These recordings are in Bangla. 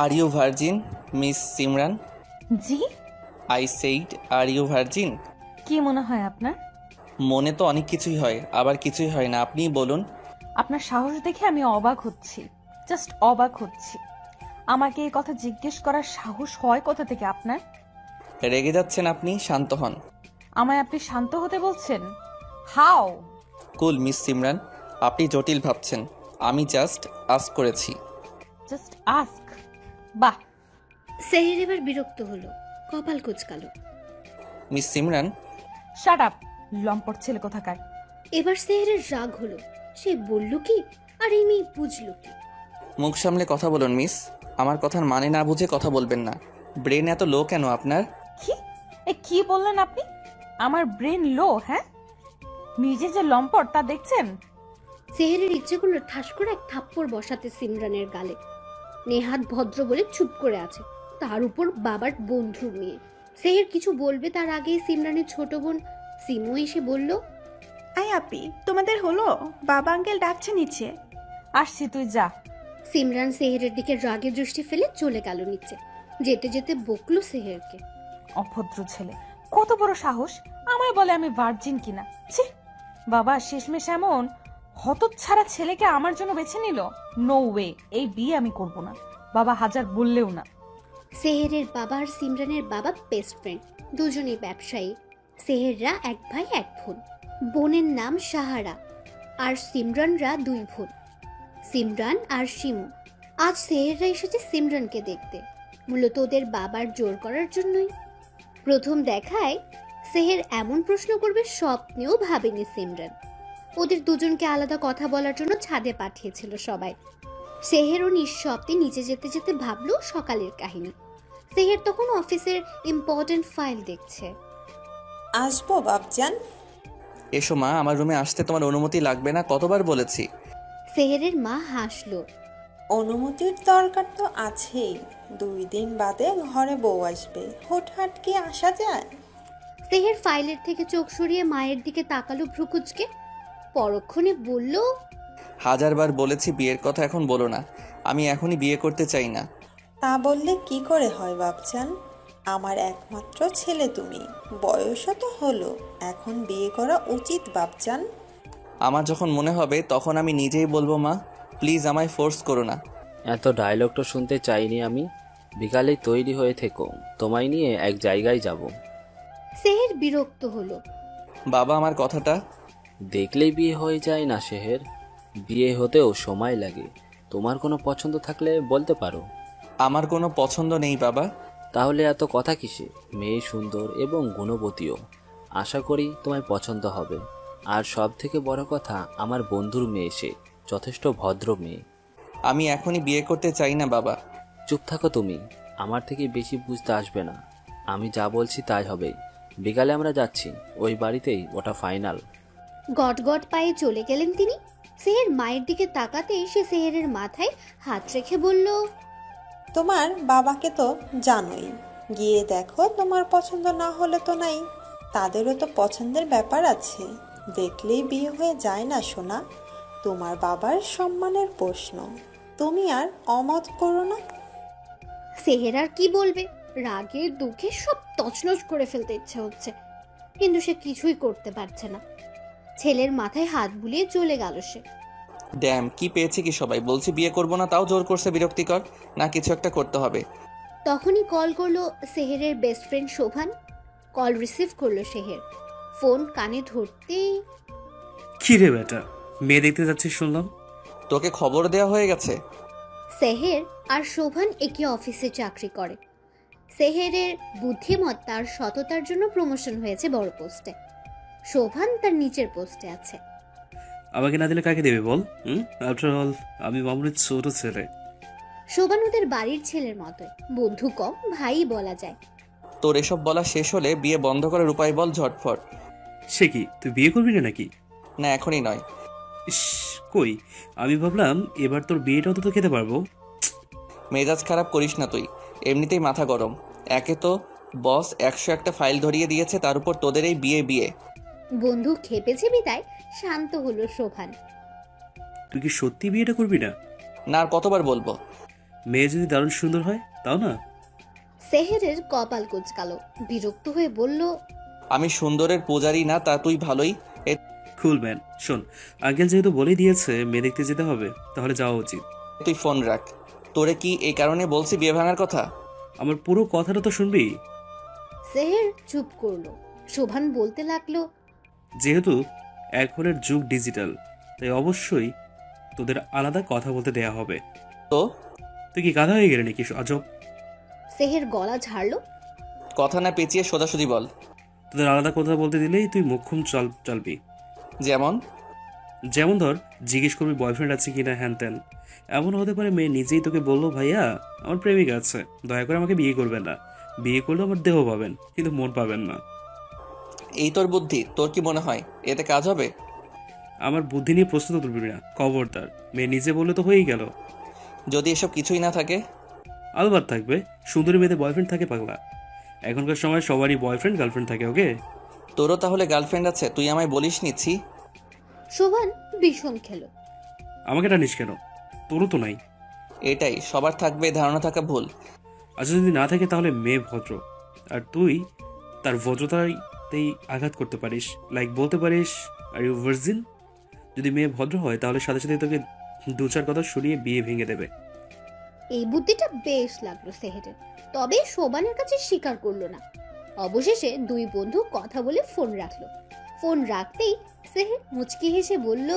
R you virgin miss Simran? জি? I said are you virgin? কি মনে হয় আপনার? মনে তো অনেক কিছুই হয়, আবার কিছুই হয় না। আপনিই বলুন। আপনার সাহস দেখে আমি অবাক হচ্ছি, জাস্ট অবাক হচ্ছি। আমাকে এই কথা জিজ্ঞেস করার সাহস হয় কোথা থেকে আপনার? রেগে যাচ্ছেন আপনি, শান্ত হন। আমায় আপনি শান্ত হতে বলছেন? হাউ? কুল মিস সিমরান, আপনি জটিল ভাবছেন। আমি জাস্ট আস্ক করেছি। Just ask? বাহ। সেহের এবার বিরক্ত হলো, কপাল কুচকালো। মিস সিমরান। শাট আপ, লম্পট ছেলে কোথাকার। এবার সেহেরের রাগ হলো। সে বলল কি আর এই মেয়ে বুঝলো কি? মুখ সামলে কথা বলুন মিস। আমার কথার মানে না বুঝে কথা বলবেন না। ব্রেন এত লো কেন আপনার? কি কি বললেন আপনি? আমার ব্রেন লো? হ্যাঁ, নিজে যে লম্পট তা দেখছেন? সেহেরের ইচ্ছে করলো ঠাস করে এক থাপ্পড় বসাতে সিমরানের গালে। নেহাত ভদ্র বলে চুপ করে আছে, তার উপর বাবার বন্ধুর মেয়ে। সেহের কিছু বলবে তার আগেই সিমরানের ছোট বোন সিমু এসে বলল, আই আপি, তোমাদের হলো? বাবা আঙ্কেল ডাকছে নিচে। আসছি, তুই যা। সিমরান সেহেরের দিকে রাগে দৃষ্টি ফেলে চলে গেল নিচে। যেতে যেতে বকলো সেহেরকে, অভদ্র ছেলে, কত বড় সাহস আমায় বলে আমি ভার্জিন কিনা। ছি, বাবা শেষমেশ এমন হতচ্ছাড়া ছেলেকে আমার জন্য বেছে নিল। নো ওয়ে, এই বিয়ে আমি করব না, বাবা হাজার বললেও না। সেহেরের বাবা আর সিমরানের বাবা বেস্ট ফ্রেন্ড, দুজনেই ব্যবসায়ী। সেহেররা এক ভাই এক বোন। বোনের নাম সাহারা, আর সিমরানরা দুই বোন, সিমরান আর শিমু। আজ সেহেররা এসেছে সিমরানকে দেখতে, মূলত ওদের বাবার জোর করার জন্যই। প্রথম দেখায় সেহের এমন প্রশ্ন করবে স্বপ্নেও ভাবেনি সিমরান। ওদের দুজনকে আলাদা কথা বলার জন্য ছাদে পাঠিয়েছিল সবাই। সেহেরও নিঃশব্দে নিচে যেতে যেতে ভাবলো সকালের কাহিনী। সেহের তখন অফিসের ইম্পর্টেন্ট ফাইল দেখছে। আসবো বাপজান? এসো মা, আমার রুমে আসতে তোমার অনুমতি লাগবে না, কতবার বলেছি। সেহেরের মা হাসলো। অনুমতির দরকার তো আছেই, 2 দিন বাদে ঘরে বউ আসবে, হুটহাট কি আসা যায়? সেহের ফাইলের থেকে চোখ সরিয়ে মায়ের দিকে তাকালো ভ্রুকুচকে, পরক্ষণে বলল, হাজারবার বলেছি বিয়ের কথা এখন বলো না। আমি এখনই বিয়ে করতে চাই না। তা বললে কি করে হয় বাপজান? আমার একমাত্র ছেলে তুমি, বয়সও তো হলো, এখন বিয়ে করা উচিত বাপজান। আমার যখন মনে হবে তখন আমি নিজেই বলবো মা, প্লিজ আমায় ফোর্স করো না। এত ডায়লগটা শুনতে চাইনি আমি। বিকালেই তৈরি হয়ে থেকো, তোমায় নিয়ে এক জায়গায় যাব। সেহের বিরক্ত হলো। বাবা আমার কথাটা। দেখলেই বিয়ে হয়ে যায় না শেহের, বিয়ে হতেও সময় লাগে। তোমার কোনো পছন্দ থাকলে বলতে পারো। আমার কোনো পছন্দ নেই বাবা। তাহলে এত কথা কিসে? মেয়ে সুন্দর এবং গুণবতীও, আশা করি তোমায় পছন্দ হবে। আর সব থেকে বড় কথা, আমার বন্ধুর মেয়ে, সে যথেষ্ট ভদ্র মেয়ে। আমি এখনই বিয়ে করতে চাই না বাবা। চুপ থাকো তুমি, আমার থেকে বেশি বুঝতে আসবে না। আমি যা বলছি তাই হবে। বিকালে আমরা যাচ্ছি, ওই বাড়িতেই, ওটা ফাইনাল। গট গট পায়ে চলে গেলেন তিনি। সেহের মায়ের দিকে তাকাতেই সে সেহেরের মাথায় হাত রেখে বলল, তোমার বাবাকে তো জানোই, গিয়ে দেখো, তোমার পছন্দ না হলে তো নাই, তাদেরও তো পছন্দের ব্যাপার আছে। দেখলেই বিয়ে হয়ে যায় না সোনা, তোমার বাবার সম্মানের প্রশ্ন। তুমি আর অমত করো না। সেহের আর কি বলবে, রাগে দুঃখে সব তছনছ করে ফেলতে ইচ্ছে হচ্ছে, কিন্তু সে কিছুই করতে পারছে না। ছেলের মাথায় হাত বুলিয়ে চলে গেল সে। ড্যাম, কি পেয়েছে কি সবাই, বলছি বিয়ে করবো না তাও জোর করছে, বিরক্তিকর না? কিছু একটা করতে হবে। তখনই কল করলো সেহেরের best friend Shovan. Call receive করলো সেহের, ফোন কানে ধরতেই, কি রে বেটা, মেয়ে দেখতে যাচ্ছিস শুনলাম। তোকে খবর দেওয়া হয়ে গেছে? সেহের আর শোভান একই অফিসে চাকরি করে। সেহেরের বুদ্ধিমত্তা আর সততার জন্য প্রমোশন হয়েছে বড় পোস্টে। শোভান তার নিচের পোস্টে আছে। আমাকে না দিলে কাকে দেবে বল? আফটার অল আমি মামুনের ছোট ছেলে। শোভান ওদের বাড়ির ছেলের মতোই, বন্ধু কম ভাই বলা যায়। তোর এসব বলা শেষ হলে বিয়ে বন্ধ করার উপায় বল ঝটফট। সে কি, তুই বিয়ে করবি না নাকি? না, এখনই নয়। ইস, কই, আমি ভাবলাম এবার তোর বিয়েটা অন্তত খেতে পারবো। মেজাজ খারাপ করিস না তুই, এমনিতেই মাথা গরম। একে তো বস 101টা ফাইল ধরিয়ে দিয়েছে, তার উপর তোদের এই বিয়ে বিয়ে। বন্ধু খেপেছে বিদায় শান্ত হলো শোভান। তুই কি সত্যি বিয়েটা করবি না? না, আর কতবার বলবো? মেয়ে যদি দারুণ সুন্দর হয় তাও না? সেহেরের কপাল কুঁচকালো, বিরক্ত হয়ে বলল, আমি সুন্দরের পূজারি না, তা তুই ভালোই। কুল ম্যান, শোন, আঙ্কেল যেহেতু বলেই দিয়েছে মেয়ে দেখতে যেতে হবে, তাহলে যাওয়া উচিত। তুই ফোন রাখ। তোরে কি এই কারণে বলছি বিয়ে ভাঙার কথা? আমার পুরো কথাটা তো শুনবি। সেহের চুপ করলো। শোভান বলতে লাগলো, যেহেতু এখনের যুগ ডিজিটাল, তাই অবশ্যই তোদের আলাদা কথা বলতে দেয়া হবে। তো তুই কি গাধা হয়ে গেলি নাকি আজব? সেহের গলা ঝাড়লো। কথা না পেঁচিয়ে সোজাসুজি বল। তোদের আলাদা কথা বলতে দিলেই তুই মুখ্যম চালবি। যেমন? যেমন ধর, জিজ্ঞেস করবি বয়ফ্রেন্ড আছে কিনা, হ্যান ত্যান। এমন হতে পারে মেয়ে নিজেই তোকে বললো, ভাইয়া আমার প্রেমিক আছে, দয়া করে আমাকে বিয়ে করবেন না। বিয়ে করলে আমার দেহ পাবেন, কিন্তু মন পাবেন না। এই তোর বুদ্ধি? তোর কি মনে হয় এতে কাজ হবে? আমার বুদ্ধি নিয়ে প্রশ্ন তো তুলবি না, খবরদার। মেয়ে নিজে বললে তো হয়েই গেল। যদি এসব কিছুই না থাকে? আলবাত থাকবে, সুন্দরী মেয়েদের বয়ফ্রেন্ড থাকে পাগলা। এখনকার সময় সবারই বয়ফ্রেন্ড গার্লফ্রেন্ড থাকে। ওকে, তোরও তাহলে গার্লফ্রেন্ড আছে? তুই আমায় বলিস নিচ্ছি। শোভান বিষম খেলো। আমাকে টানিস কেন? তোরও তো নাই। এটাই সবার থাকবে, ধারণা থাকা ভুল। আচ্ছা, যদি না থাকে তাহলে মেয়ে ভদ্র, আর তুই তার ভদ্রতাতেই আঘাত করতে পারিস। লাইক বলতে পারিস, আর ইউ ভার্জিন। যদি মেয়ে ভদ্র হয় তাহলে সাথে সাথে তোকে দু চার কথা শুনিয়ে বিয়ে ভেঙে দেবে। এই বুদ্ধিটা বেশ লাগলো সেহেরের, তবে শোভানের কাছে স্বীকার করলো না। অবশেষে দুই বন্ধু কথা বলে ফোন রাখলো। ফোন রাখতেই সেহের মুচকি হেসে বলল,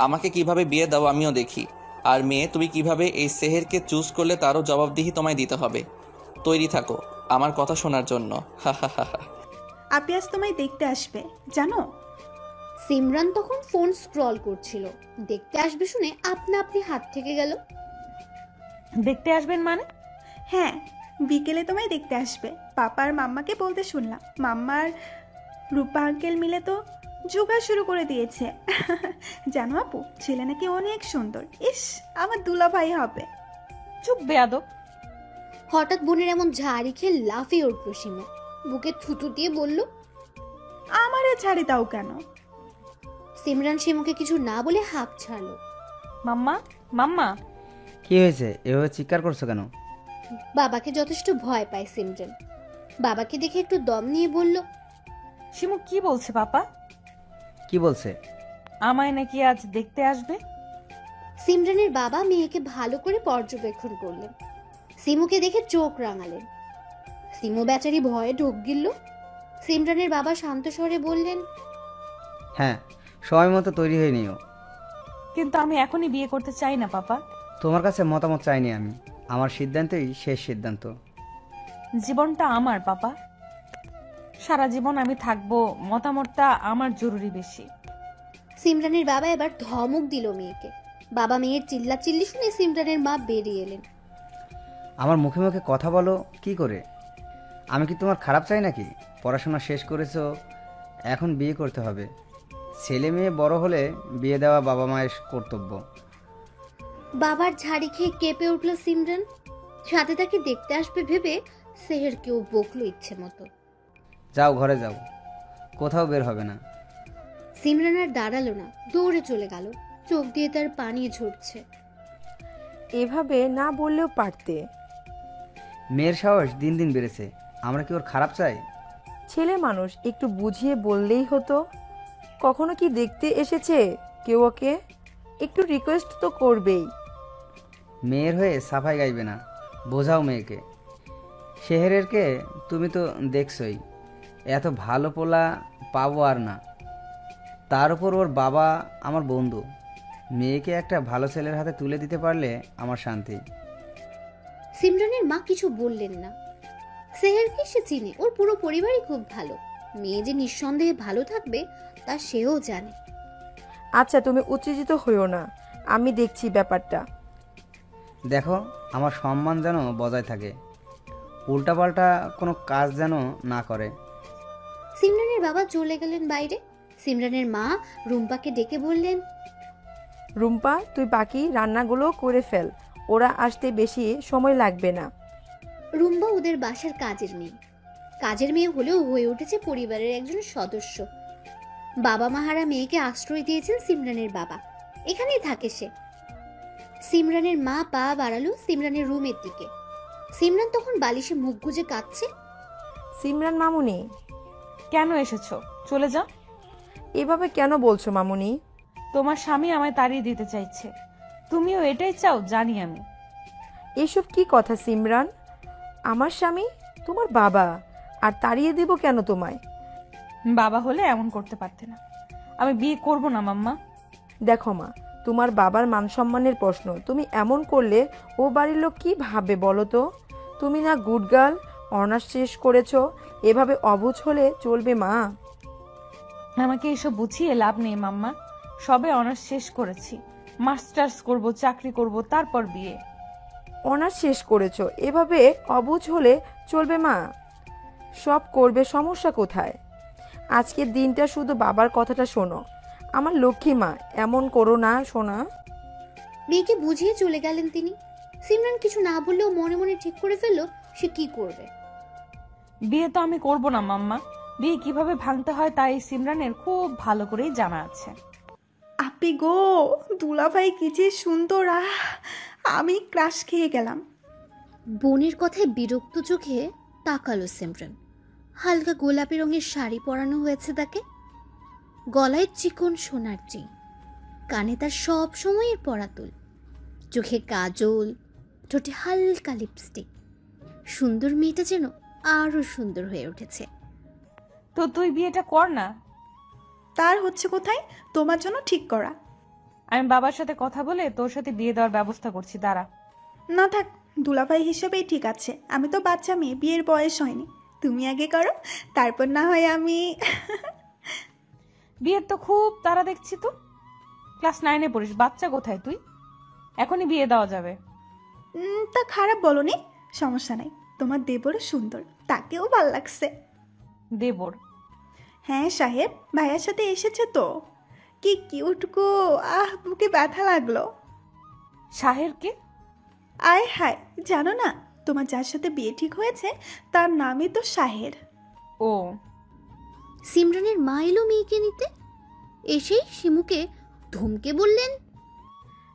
আমাকে কিভাবে বিয়ে দাও আমিও দেখি। আর মেয়ে, তুমি কিভাবে এই সেহেরকে চুজ করলে তারও জবাবদিহি তোমায় দিতে হবে। তৈরি থাকো আমার কথা শোনার জন্য। হা হা হা হা। আপনি আজ তোমায় দেখতে আসবে জানো? সিমরান তখন ফোন স্ক্রল করছিল। দেখতে আসবে শুনে আপনা আপনি হাত থেকে গেল। দেখতে আসবেন মানে? হ্যাঁ, বিকেলে তোমায় দেখতে আসবে। পাপা আর মাম্মাকে বলতে শুনলাম। মাম্মা আর রূপা আঙ্কেল মিলে তো জোগাড় শুরু করে দিয়েছে। জানো আপু, ছেলে নাকি অনেক সুন্দর। ইস, আমার দুলাভাই হবে। চুপ বেয়াদব। হঠাৎ বোনের এমন ঝাড়ি খেয়ে লাফিয়ে উঠল সীমা। বুকে থুতু দিয়ে বলল, আমারে ছাড়ি দাও কেন? সিমরান সীমাকে কিছু না বলে হাঁপ ছাড়ল। মাম্মা, মাম্মা। কি হয়েছে, এভাবে চিৎকার করছো কেন? বাবাকে যথেষ্ট ভয় পায় সিমরান। বাবাকে দেখে একটু দম নিয়ে বলল, শিমু কি বলছে পাপা? কি বলছে? আমায় নাকি আজ দেখতে আসবে। সিমরানের বাবা মেয়েকে ভালো করে পর্যবেক্ষণ করলেন। সিমুকে দেখে চোখ রাঙালেন। সিমু বেচারি ভয়ে ঢোক গিলল। সিমরানের বাবা শান্ত স্বরে বললেন, হ্যাঁ, সময় মতো তৈরি হয়ে নিও। কিন্তু আমি এখনই বিয়ে করতে চাই না পাপা। তোমার কাছে মতামত চাইনি আমি, আমার সিদ্ধান্তই শেষ সিদ্ধান্ত। জীবনটা আমার পাপা, সারা জীবন আমি থাকবো, মতামতটা আমার জরুরি বেশি। সিমরানের বাবা এবার ধমক দিল মেয়েকে। বাবা মেয়ের চিল্লাচিল্লি শুনে সিমরানের মা বেরিয়ে এলেন। আমার মুখে মুখে কথা বলো কি করে? আমি কি তোমার খারাপ চাই নাকি? পড়াশোনা শেষ করেছো, এখন বিয়ে করতে হবে। ছেলে মেয়ে বড় হলে বিয়ে দেওয়া বাবা মায়ের কর্তব্য। বাবার ঝাড়ি খেয়ে কেঁপে উঠল সিমরান। সাথে তাকে দেখতে আসবে ভেবে সেহেরকেও বকলো ইচ্ছে মতো। যাও ঘরে যাও, কোথাও বের হবে না। সিমরান আর দাঁড়ালো না, দৌড়ে চলে গেল। চোখ দিয়ে তার পানি ঝরছে। এভাবে না বললেও পারতে। মেয়ের সাহস দিন দিন বেড়েছে, আমরা কি ওর খারাপ চাই? ছেলে মানুষ, একটু বুঝিয়ে বললেই হতো। কখনো কি দেখতে এসেছে কেউ ওকে? একটু রিকোয়েস্ট তো করবেই। মেয়ের হয়ে সাফাই গাইবে না, বোঝাও মেয়েকে। শেহরেরকে তুমি তো দেখছই, এত ভালো পোলা পাবো আর না। তার উপর ওর বাবা আমার বন্ধু। মেয়েকে একটা ভালো ছেলের হাতে তুলে দিতে পারলে আমার শান্তি। সিমরানের মা কিছু বললেন না। সেহেরকে সে চিনে, ওর পুরো পরিবারই খুব ভালো। মেয়ে যে নিঃসন্দেহে ভালো থাকবে তা সেও জানে। আচ্ছা, তুমি উত্তেজিত হইও না, আমি দেখছি ব্যাপারটা। দেখো, আমার সম্মান যেন বজায় থাকে, উল্টাপাল্টা কোনো কাজ যেন না করে। সিমরানের বাবা চলে গেলেন বাইরে। সিমরানের মা রুম্পাকে ডেকে বললেন, রুম্পা, তুই বাকি রান্নাগুলো করে ফেল, ওরা আসতে বেশি সময় লাগবে না। রুম্পা ওদের বাসার কাজের মেয়ে। কাজের মেয়ে হলেও হয়ে উঠেছে পরিবারের একজন সদস্য। বাবা মাহারা মেয়েকে আশ্রয় দিয়েছেন সিমরানের বাবা, এখানেই থাকে সে। সিমরানের মা পা বাড়ালো সিমরানের রুমের দিকে। সিমরান তখন বালিশে মুখ গুজে কাঁদছে। সিমরান মামুনি, কেন এসেছো? চলে যাও। এভাবে কেন বলছো মামুনি? তোমার স্বামী আমায় তাড়িয়ে দিতে চাইছে। তুমিও এটাই চাও, জানি আমি। এসব কি কথা সিমরান? আমার স্বামী তোমার বাবা, আর তাড়িয়ে দেব কেন তোমায়? বাবা হলে এমন করতে পারতে না। আমি বিয়ে করব না মাম্মা। দেখো মা, তোমার বাবার মান সম্মানের প্রশ্ন। তুমি এমন করলে ও বাড়ির লোক কি ভাববে বলো তো? তুমি না গুড গার্ল, অনার্স শেষ করেছো, এভাবে অবুঝ হলে চলবে মা? আমাকে এসব বুঝিয়ে লাভ নেই মাম্মা। সবে অনার্স শেষ করেছি, মাস্টার্স করব, চাকরি করব, তারপর বিয়ে। অনার্স শেষ করেছো, এভাবে অবুঝ হলে চলবে মা? সব করবে, সমস্যা কোথায়? আজকের দিনটা শুধু বাবার কথাটা শোনো। আমার লক্ষ্মী মা, এমন করো না সোনা। মেয়েকে বুঝিয়ে চলে গেলেন তিনি। সিমরান কিছু না বললেও মনে মনে ঠিক করে ফেললো সে কি করবে। বিয়ে তো আমি করব না মাম্মা। বিয়ে কিভাবে ভাঙতে হয় তা এই সিমরানের খুব ভালো করেই জানা আছে। আপি গো, দুলাভাই কি যে সুন্দর! আমি ক্রাশ খেয়ে গেলাম। বোনের কথায় বিরক্ত চোখে তাকালো সিমরান। হালকা গোলাপি রঙের শাড়ি পরানো হয়েছে তাকে, গলায় চিকন সোনার চেইন, কানে তার সব সময়ের পরা দুল, চোখে কাজল, ঠোঁটে হালকা লিপস্টিক। সুন্দর মেয়েটা যেন আরো সুন্দর হয়ে উঠেছে। তো তুই বিয়েটা কর না। তার হচ্ছে কোথায়? তোমার জন্য ঠিক করা। আমি বাবার সাথে কথা বলে তোর সাথে বিয়ে দেওয়ার ব্যবস্থা করছি, দাঁড়া। না থাক, দুলাভাই হিসেবেই ঠিক আছে। আমি তো বাচ্চা মেয়ে, বিয়ের বয়স হয়নি। তুমি আগে করো, তারপর না হয় আমি। বিয়ের তো খুব তারা দেখছি। তো ক্লাস 9-এ পড়িস, বাচ্চা কোথায় তুই? এখনই বিয়ে দেওয়া যাবে। তা খারাপ বলনি, সমস্যা নাই। তোমার দেবরও সুন্দর, তাকেও ভাল লাগছে। দেবর? হ্যাঁ সাহেব, ভাইয়ার সাথে এসেছে তো। কি কিউট গো! বুকে ব্যথা লাগলো। শাহেরকে? আয় হায়, জানো না তোমার যার সাথে বিয়ে ঠিক হয়েছে তার নামই তো শাহের। ও। সিমরানের মা এলো মেয়েকে নিতে, এসেই শিমুকে ধমকে বললেন,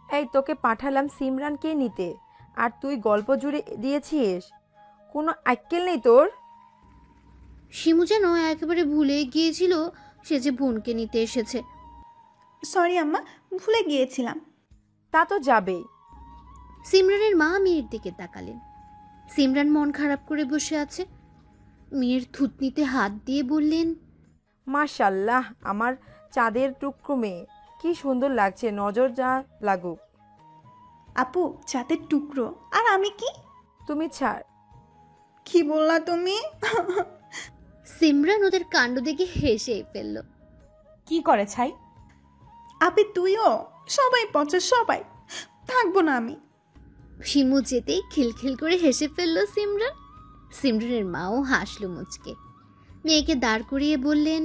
এই তোকে পাঠালাম সিমরানকে নিতে, আর তুই গল্প জুড়ে দিয়েছিস? কোনো আক্কেল নেই তোর? শিমু যেন একেবারে ভুলে গিয়েছিল সে যে বোনকে নিতে এসেছে। সরি আম্মা, ভুলে গিয়েছিলাম। তা তো যাবেই। সিমরানের মা মেয়ের দিকে তাকালেন। সিমরান মন খারাপ করে বসে আছে। মেয়ের থুতনিতে হাত দিয়ে বললেন, মাশাল্লাহ, আমার চাঁদের টুকরো মেয়ে, কি সুন্দর লাগছে, নজর যা লাগুক। আপু, চাঁদের টুকরো আর আমি কি? তুমি ছাড়। কি বললা তুমি? সিমরান ওদের কাণ্ড দেখে হেসে ফেলল। কি করে ছাই? আপি তুইও? সবাই পচে, সবাই। থাকবো না আমি। শিমু যেতেই খিলখিল করে হেসে ফেলল সিমরান। সিমরানের মাও হাসল মুচকে। মেয়েকে দাঁড় করিয়ে বললেন,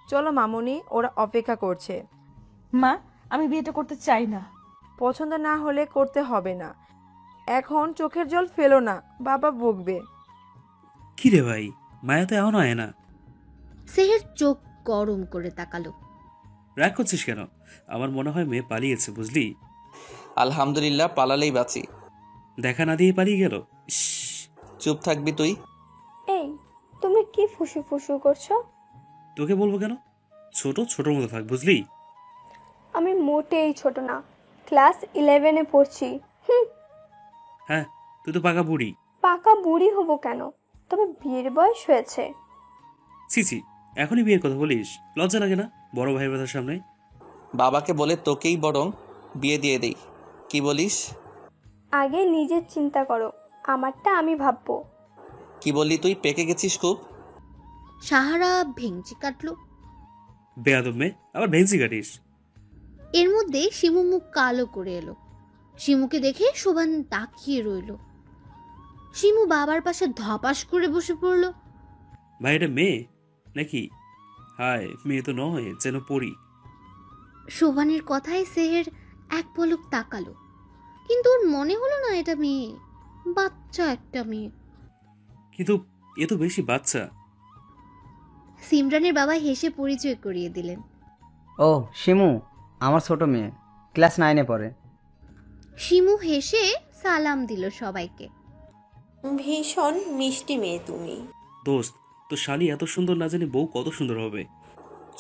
চলো মামুনি, ওরা অপেক্ষা করছে। মা, আমি বিয়েটা করতে চাই না। পছন্দ না হলে করতে হবে না। এখন চোখের জল ফেলো না, বাবা বকবে। কি রে ভাই, মায়া তো এখনো আয় না। সেহের চোখ গরম করে তাকালো। রাগ করছিস কেন? আমার মনে হয় মেয়ে পালিয়েছে, বুঝলি? আলহামদুলিল্লাহ, পালালেই বাঁচি। দেখা না দিয়ে পালিয়ে গেল। ইস! চুপ থাকবি তুই। এই, তুমি কি ফুসু ফুসু করছো? তোকে বলবো কেন? ছোট ছোট মতো থাক, বুঝলি? আমি মোটেই ছোট না, ক্লাস 11-এ পড়ছি। হ্যাঁ, তুই তো পাকা বুড়ি। পাকা বুড়ি হব কেন? তবে বিয়ের বয়স হয়েছে। ছি, এখনই বিয়ের কথা বলিস? লজ্জা লাগে না বড় ভাই ব্রাদার সামনে? বাবাকে বলে তোকেই বরং বিয়ে দিয়ে দেই, কি বলিস? আগে নিজের চিন্তা করো, আমারটা আমি ভাববো। কি বললি তুই? পেকে গেছিস খুব? সাহারা ভেঙচি কাটলো। বেয়াদব মেয়ে, আবার ভেন্সি কাটিস? এর মধ্যে শিমু মুখ কালো করে এলো। শিমুকে দেখে শোভান তাকিয়ে রইল। শিমু বাবার পাশে ধপাস করে বসে পড়ল। ভাই, এটা মেয়ে নাকি? হায়, মেয়ে তো নয়, যেন পড়ি। শোভানের কথায় সেহের এক পলক তাকালো, কিন্তু ওর মনে হলো না এটা মেয়ে, বাচ্চা একটা মেয়ে। কিন্তু এ তো বেশি বাচ্চা। সিমরানের বাবা হেসে পরিচয় করিয়ে দিলেন। ও শিমু, আমার ছোট মেয়ে, ক্লাস 9-এ পড়ে। শিমু হেসে সালাম দিল সবাইকে। ভীষণ মিষ্টি মেয়ে তুমি। দোস্ত, তো শালি এত সুন্দর না জানি বউ কত সুন্দর হবে।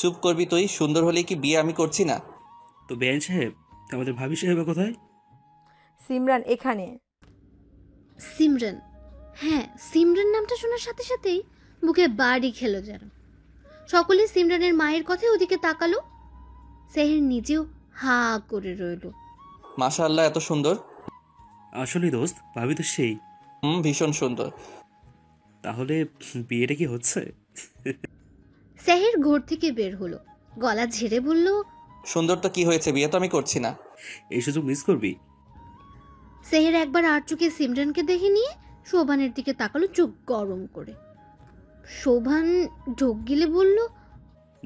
চুপ করবি তুই? সুন্দর হলে কি বিয়ে আমি করছি না? তো বেআইন সাহেব, আমাদের ভাবি সাহেব কোথায়? সিমরান এখানে। সিমরান, হ্যাঁ সিমরান নামটা শোনার সাথে সাথেই বুকে বাড়ি খেলো যেন। সকলে সিমরানের মায়ের কথায় ওদিকে তাকালো। সেহের নিজেও হা করে রইল। মাশাআল্লাহ, এত সুন্দর। আসলে দোস্ত, ভাবি তো সেই। ভীষণ সুন্দর। তাহলে বিয়েটা কি হচ্ছে? সেহের ঘর থেকে বের হলো, গলা ঝেড়ে বলল, সুন্দর তো কি হয়েছে, বিয়ে তো আমি করছি না। এই সুযোগ মিস করবি? সেহের একবার আর চোখে সিমরানকে দেখে নিয়ে শোভানের দিকে তাকালো চোখ গরম করে। শোভান ঢোক গিলে বলল,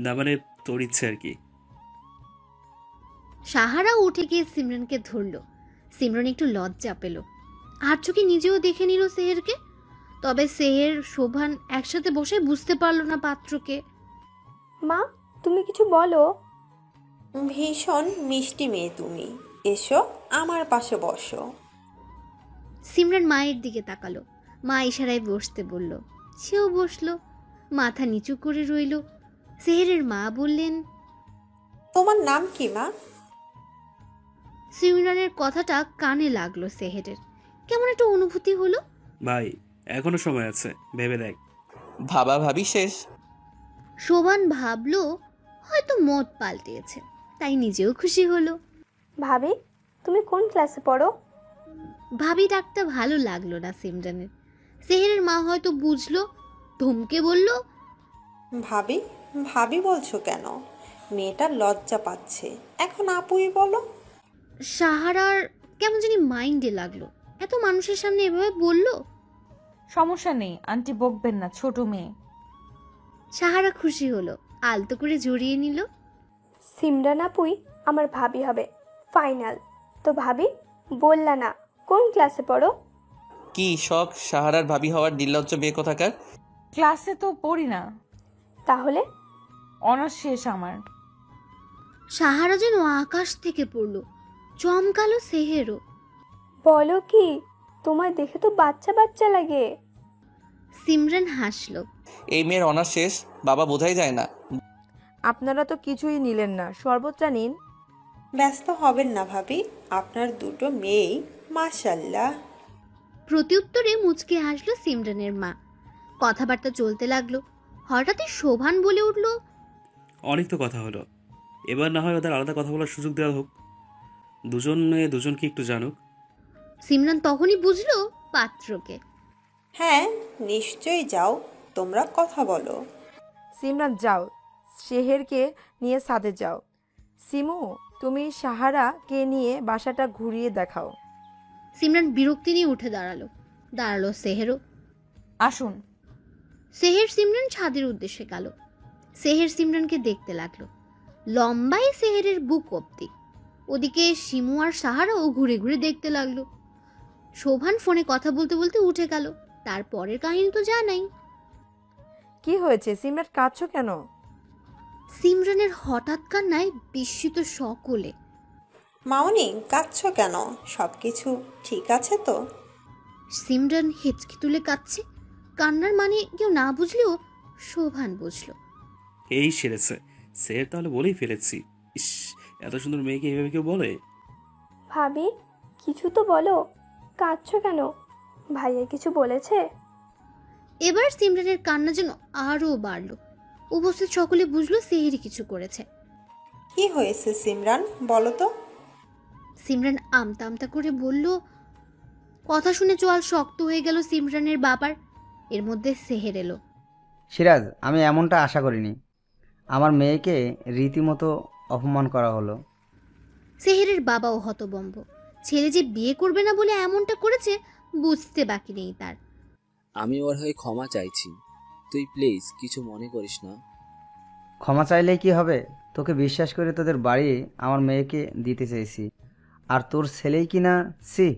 না মানে তোর ইচ্ছে আর কি। সাহারা উঠে গিয়ে সিমরানকে ধরল। সিমরান একটু লজ্জা পেল, আর চোখে নিজেও দেখে নিল সেহেরকে। তবে সেহের শোভান একসাথে বসে বুঝতে পারলো না পাত্রকে। মা, তুমি কিছু বলো। ভীষণ মিষ্টি মেয়ে তুমি। এসো আমার পাশে বসো। সিমরান মায়ের দিকে তাকালো। মা ইশারায় বসতে বলল, সেও বসলো, মাথা নিচু করে রইল। সেহেরের মা বললেন, তোমার নাম কি মা? সিমরানের কথাটা কানে লাগলো সেহেরের। কেমন একটা অনুভূতি হলো। ভাই, এখনো সময় আছে, ভেবে দেখ। ভাবা ভাবি শেষ। শোভান ভাবলো হয়তো মত পাল্টেছে, তাই নিজেও খুশি হলো। ভাবি, তুমি কোন ক্লাসে পড়ো? ভাবি ডাকটা ভালো লাগলো না সিমরানের। সেহেরের মা হয়তো বুঝলো, ধমকে বলল, ভাবি ভাবি বলছো কেন? মেয়েটা লজ্জা পাচ্ছে, এখন আপুই বলো। সাহারার কেমন জানি মাইন্ডে লাগলো, এত মানুষের সামনে এভাবে বললো। সমস্যা নেই আন্টি, বকবেন না, ছোট মেয়ে। সাহারা খুশি হলো, আলতো করে জড়িয়ে নিল। সিমরান আপুই আমার ভাবি হবে, ফাইনাল। তো ভাবি, বললা না কোন ক্লাসে পড়ো? কি শখ সাহারার ভাবি হওয়ার, নির্লজ্জ মেয়ে কোথাকার। ক্লাসে তো পড়ি না, তাহলে? অনার্স শেষ আমার। সাহারা যেন আকাশ থেকে পড়লো, চমকালো সেহেরও। বলো কি, তোমায় দেখে তো বাচ্চা বাচ্চা লাগে। সিমরান হাসলো। এই মেয়ের অনার্স শেষ, বাবা বোঝাই যায় না। আপনারা তো কিছুই নিলেন না, শরবতটা নিন। ব্যস্ত হবেন না ভাবি, আপনার দুটো মেয়েই মাশাল্লাহ। প্রত্যুত্তরে মুচকে হাসলো সিমরানের মা। কথাবার্তা চলতে লাগলো। হঠাৎই শোভান বলে উঠল, অনেক তো কথা হলো, এবার না হয় ওদের আলাদা কথা বলার সুযোগ দেওয়া হোক। দুজনকে একটু জানুক। সিমরান তখনই বুঝলো পাত্রকে। হ্যাঁ নিশ্চয়ই, যাও তোমরা কথা বলো। সিমরান যাও, শেহেরকে নিয়ে সাথে যাও। সিমু, তুমি সাহারাকে নিয়ে বাসাটা ঘুরিয়ে দেখাও। সিমরান বিরক্তি নিয়ে উঠে দাঁড়ালো সেহেরও। আসুন। সেহের সিমরান ছাদের উদ্দেশ্যে গেল। সেহের সিমরানকে দেখতে লাগলো। লম্বাই সেহেরের বুক অব্দি। ওদিকে শিমু আর সাহারাও ঘুরে ঘুরে দেখতে লাগলো। শোভান ফোনে কথা বলতে বলতে উঠে গেল। তারপরের কাহিনী তো জানাই। কি হয়েছে সিমরান, কাঁদছো কেন? সিমরানের হঠাৎ কান্নায় বিস্মিত সকলে। মামনি কাঁদছো কেন? সবকিছু ঠিক আছে তো? সিমরান হেঁচকি তুলে কাঁদছে। কান্নার মানে কেউ না বুঝলেও শোভান বুঝলো। এই সেরেছে, স্যার তাহলে বলেই ফেলেছি। ইস, এত সুন্দর মেয়েকে এইভাবে কেউ বলে? ভাবি, কিছু তো বলো, কাঁদছো কেন? ভাইয়া কিছু বলেছে? এবার সিমরানের কান্না যেন আরো বাড়লো। উপস্থিত সকলে বুঝলো সেহেরি কিছু করেছে। কি হয়েছে সিমরান, বলো তো? সিমরান আমতা আমতা করে বলল। কথা শুনে চোয়াল শক্ত হয়ে গেল সিমরানের বাবার। এর মধ্যে সেহের এলো। সিরাজ, আমি এমনটা আশা করিনি। আমার মেয়েকে রীতিমতো অপমান করা হলো। সেহেরের বাবাও হতবম্ব। ছেলে যে বিয়ে করবে না বলে এমনটা করেছে বুঝতে বাকি নেই তার। আমি ওর হয়ে ক্ষমা চাইছি, তুই প্লিজ কিছু মনে করিস না। ক্ষমা চাইলেই কি হবে? তোকে বিশ্বাস করে তোদের বাড়ি আমার মেয়েকে দিতে চেয়েছি, আর তোর ছেলেই কি না? সি,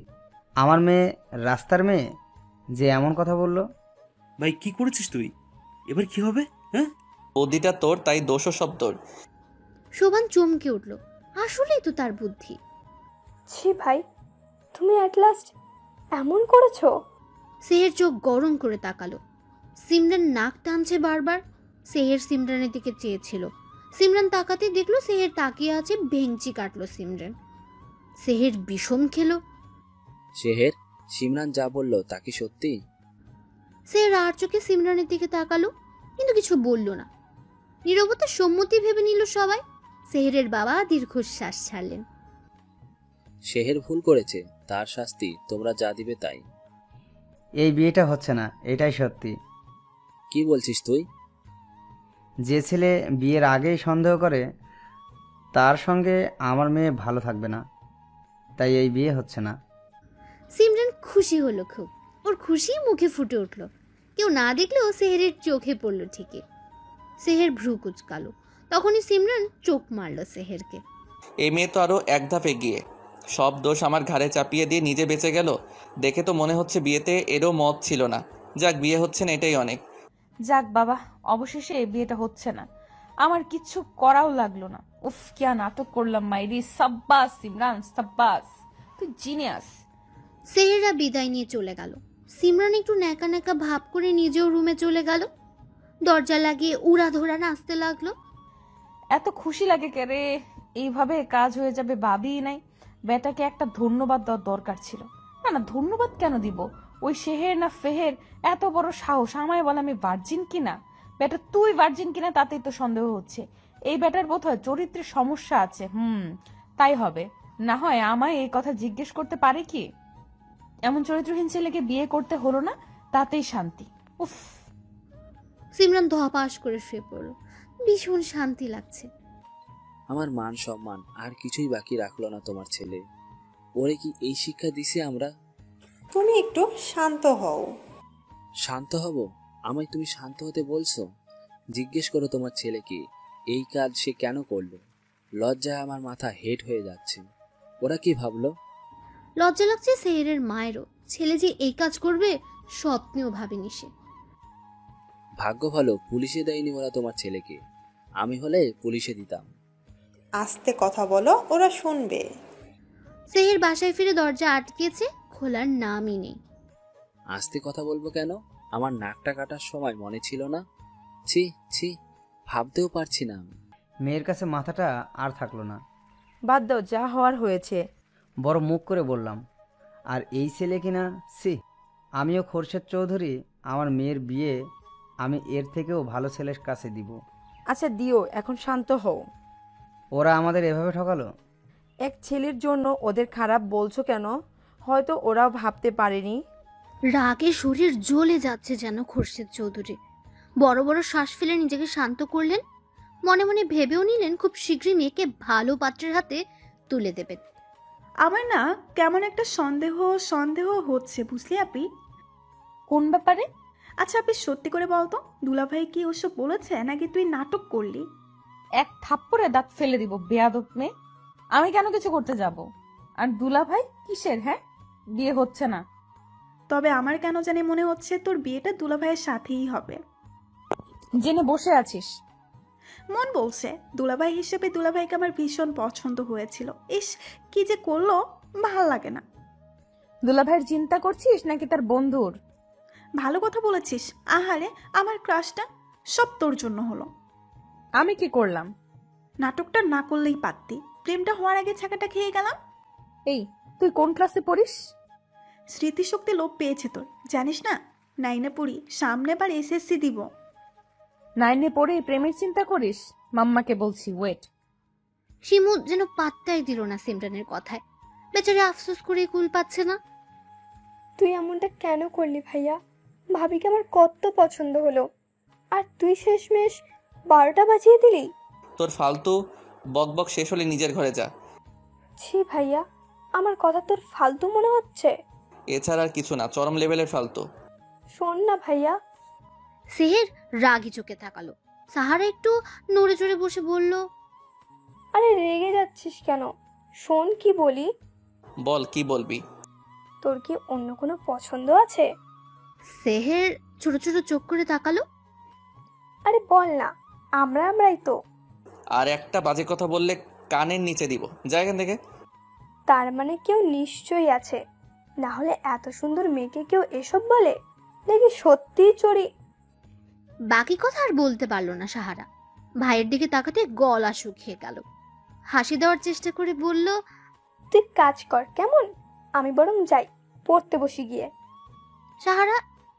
আমার মেয়ে রাস্তার মেয়ে যে এমন কথা বললো। ভাই কি করেছিস তুই? এবার কি হবে? হ্যাঁ, বৌদিটা তোর, তাই দোষও সব তোর। শোভান চমকে উঠল। আসলেই তো তার বুদ্ধি। ছি ভাই, তুমি অ্যাট লাস্ট এমন করেছো? সেহের চোখ গরম করে তাকালো। সিমরান নাক টানছে বারবার। সেহের সিমরানের দিকে চেয়েছিল। সিমরান তাকাতে দেখলো সেহের তাকিয়ে আছে, ভেঙচি কাটলো সিমরান। সেহের বিষম খেলো। শেহের, সিমরান যা বলল তা কি সত্যি? সেহের আর চোখে সিমরানের দিকে তাকালো, কিন্তু কিছু বলল না। নীরবতা সম্মতি ভেবে নিল সবাই। সেহেরের বাবা দীর্ঘশ্বাস ছাড়লেন। শেহের ভুল করেছে, তার শাস্তি তোমরা যা দিবে তাই। এই বিয়েটা হচ্ছে না, এটাই সত্যি। কি বলছিস তুই? যে ছেলে বিয়ের আগেই সন্দেহ করে তার সঙ্গে আমার মেয়ে ভালো থাকবে না, তাই এই বিয়ে হচ্ছে না। সিমরান খুশি হলো খুব। ওর খুশি মুখে ফুটে উঠল। কেউ না দেখলেও সেহেরের চোখে পড়লো ঠিকই। সেহের ভ্রু কুচকালো। তখনই সিমরান চোখ মারল সেহেরকে। এই মেয়ে তো আরও এক ধাপ এগিয়ে, সব দোষ আমার ঘাড়ে চাপিয়ে দিয়ে নিজে বেঁচে গেল। দেখে তো মনে হচ্ছে বিয়েতে এরও মত ছিল না। যাক, বিয়ে হচ্ছে না, এটাই অনেক। যাক বাবা, অবশেষে এই বিয়েটা হচ্ছে না। আমার কিচ্ছু করাও লাগলো না। উফ, কিয়া নাটক করলাম মাইরি। সাব্বাস সিমরান, সাব্বাস, তুই জিনিয়াস। সেহেরা বিদায় নিয়ে চলে গেল। সিমরান একটু ন্যাকা ন্যাকা ভাব করে নিজেও রুমে চলে গেল। দরজা লাগিয়ে উড়াধরা নাচতে লাগলো। এত খুশি লাগে কে রে? এইভাবে কাজ হয়ে যাবে ভাবিই নাই। বেটাকে একটা ধন্যবাদ দেওয়ার দরকার ছিল। না না, ধন্যবাদ কেন দিব? ওই শেহের না ফেহের এত বড় সাহস আমায় বলে আমি ভার্জিন কিনা। বেটা তুই ভার্জিন কিনা তাতেই তো সন্দেহ হচ্ছে। এই বেটার বোধহয় চরিত্রের সমস্যা আছে। তাই হবে। না হয় আমায় এই কথা জিজ্ঞেস করতে পারে কি? এমন চরিত্রহীন ছেলেকে বিয়ে করতে হলো না, তাতেই শান্তি। উফ। সিমরান ধপাস করে শুয়ে পড়ল। ভীষণ শান্তি লাগছে। আমার মান সম্মান আর কিছুই বাকি রাখলো না তোমার ছেলে। ওরে কি এই শিক্ষা দিছি আমরা? তুমি একটু শান্ত হও। শান্ত হব? আমায় তুমি শান্ত হতে বলছো? জিজ্ঞেস করো তোমার ছেলেকে এই কাজ সে কেন করলো। লজ্জায় আমার মাথা হেট হয়ে যাচ্ছে। ওরা কি ভাবলো? লজ্জা লাগছে সেহেরের মায়েরও। ছেলে যে এই কাজ করবে স্বপ্নেও ভাবেনি সে। ভাগ্য ভালো পুলিশে দেয়নি ওরা তোমার ছেলেকে। আমি হলে পুলিশে দিতাম। আস্তে কথা বলো, ওরা শুনবে। সেহের বাসায় ফিরে দরজা আটকেছে, খোলার নামই নেই। আস্তে কথা বলবো কেন? আমার নাকটা কাটার সময় মনে ছিল না? ছি ছি, ভাবতেও পারছি না আমি। মেয়ের কাছে মাথাটা আর থাকলো না। বাদ দাও, যা হওয়ার হয়েছে। বড় মুখ করে বললাম। আর এই ছেলে কিনা, সি। আমিও খোরশেদ চৌধুরী, আমার মেয়ের বিয়ে আমি এর থেকেও ভালো ছেলের কাছে দিব। আচ্ছা দিও, এখন শান্ত হও। ওরা আমাদের এভাবে ঠকালো। এক ছেলের জন্য ওদের খারাপ বলছো কেন? হয়তো ওরাও ভাবতে পারেনি। রাগে শরীর জ্বলে যাচ্ছে যেন খোরশেদ চৌধুরী। বড় বড় শ্বাস ফেলে নিজেকে শান্ত করলেন। মনে মনে ভেবেও নিলেন খুব শীঘ্রই মেয়েকে ভালো পাত্রের হাতে তুলে দেবেন। আমার না কেমন একটা সন্দেহ সন্দেহ হচ্ছে, বুঝলি আপি? কোন ব্যাপারে? আচ্ছা আপনি সত্যি করে বলতো, দুলাভাই কি ওসব বলেছে নাকি তুই নাটক করলি? এক থাপ্পড়ে দাঁত ফেলে দিব বেয়াদব মেয়ে। আমি কেন কিছু করতে যাব? আর দুলা ভাই কিসের? হ্যাঁ, বিয়ে হচ্ছে না। তবে আমার কেন জানি মনে হচ্ছে তোর বিয়েটা দুলাভাইয়ের সাথেই হবে। জেনে বসে আছিস? মন বলছে দুলাভাই হিসেবে দুলাভাইকে আমার ভীষণ পছন্দ হয়েছিল। ইস, কি যে করলো, ভাল লাগে না। দুলা ভাইয়ের চিন্তা করছিস নাকি তার বন্ধুর? ভালো কথা বলেছিস। আহারে, আমার ক্রাশটা সব তোর জন্য হলো। আমি কি করলাম? নাটকটা না করলেই পারতি। প্রেমটা হওয়ার আগে ছাকাটা খেয়ে গেলাম। এই, তুই কোন ক্লাসে পড়িস? স্মৃতিশক্তি লোপ পেয়েছে তোর, জানিস না? 9-এ পড়ি, সামনে বার এসএসসি দিব। 9-এ পড়ে প্রেমের চিন্তা করিস? মাম্মাকে বলছি, ওয়েট। শিমু যেন পাত্তাই দিল না সিমরানের কথায়। বেচারা আফসোস করে কুল পাচ্ছে না। তুই এমনটা কেন করলি ভাইয়া? ভাবিকে আমার কত পছন্দ হলো, আর তুই শেষমেশ 12টা বাজিয়ে দিলি। তোর ফালতু বক বক শেষ হলে নিজের ঘরে যা। ছি ভাইয়া, আমার কথা তোর ফালতু মনে হচ্ছে? এছাড়া আর কিছু না, চরম লেভেলের ফালতু। শোন না ভাইয়া। সেহের রাগি চোখে তাকালো। সাহারা একটু নড়ে চড়ে বসে বলল, আরে রেগে যাচ্ছিস কেন? শোন কি বলি। বল, কি বলবি? তোর কি অন্য কোনো পছন্দ আছে? সেহের ছোট ছোট চোখ করে তাকালো। আরে বল না, আমরাই তো। আর একটা বাজে কথা বললে কানের নিচে দিব, যা এখান থেকে। তার মানে কেউ নিশ্চয়ই আছে, না হলে এত সুন্দর মেয়েকে কেউ এসব বলে নাকি সত্যিই চড়ি। বাকি কথা আর বলতে পারলো না সাহারা। ভাইয়ের দিকে তাকাতে গলা শুকিয়ে গেল। হাসি দেওয়ার চেষ্টা করে বলল, তুই কাজ কর কেমন, আমি বরং যাই পড়তে বসি গিয়ে। সাহারা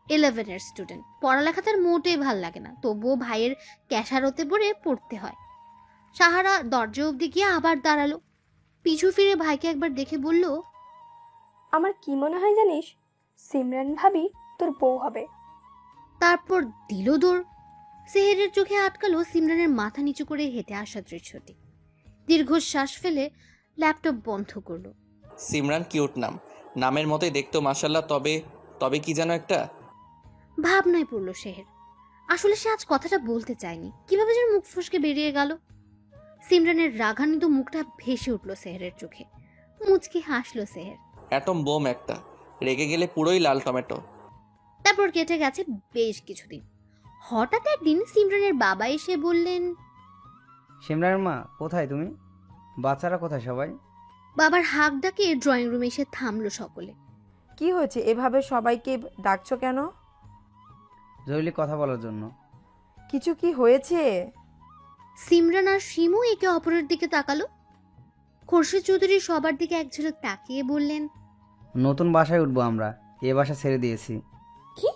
11-এর স্টুডেন্ট, পড়ালেখা তার মোটেই ভাল লাগে না, তবুও ভাইয়ের ক্যাশারতে পড়ে পড়তে হয়। সাহারা দরজা অবধি গিয়ে আবার দাঁড়ালো, পিছু ফিরে ভাইকে একবার দেখে বলল, আমার কি মনে হয় জানিস, সিমরান ভাবি তোর বউ হবে। তারপর দিল দৌড়। সেহেরের চোখে আটকালো সিমরানের মাথা নিচু করে হেঁটে আসা দৃশ্যটি। দীর্ঘশ্বাস ফেলে ল্যাপটপ বন্ধ করলো। সিমরান কিউট নাম, নামের মতোই দেখতো মাশাল্লাহ। তবে তবে কি যেন একটা ভাবনায় পড়ল সেহের। আসলে সে আজ কথাটা বলতে চায়নি, কিভাবে যেন মুখ ফসকে বেরিয়ে গেল। সিমরানের রাগান্বিত মুখটা ভেসে উঠল সেহেরের চোখে। মুচকি হাসলো সেহের। অ্যাটম বোম একটা, রেগে গেলে পুরোই লাল টমেটো। তারপর কেটে গেছে বেশ কিছুদিন। হঠাৎ একদিন সিমরানের বাবা এসে বললেন, সিমরানের মা কোথায় তুমি? বাচ্চারা কোথায় সবাই? বাবার হাঁক ডাকে ড্রয়িং রুমে এসে থামলো সকলে। কি হয়েছে, এভাবে সবাইকে ডাকছো কেন? জরুরি কথা বলার জন্য। কিছু কি হয়েছে? সিমরান আর শিমু একে অপরের দিকে তাকালো। খোরশেদ চৌধুরী সবার দিকে এক ঝলক তাকিয়ে বললেন, নতুন বাসায় উঠবো আমরা, এ বাসা ছেড়ে দিয়েছি। কি?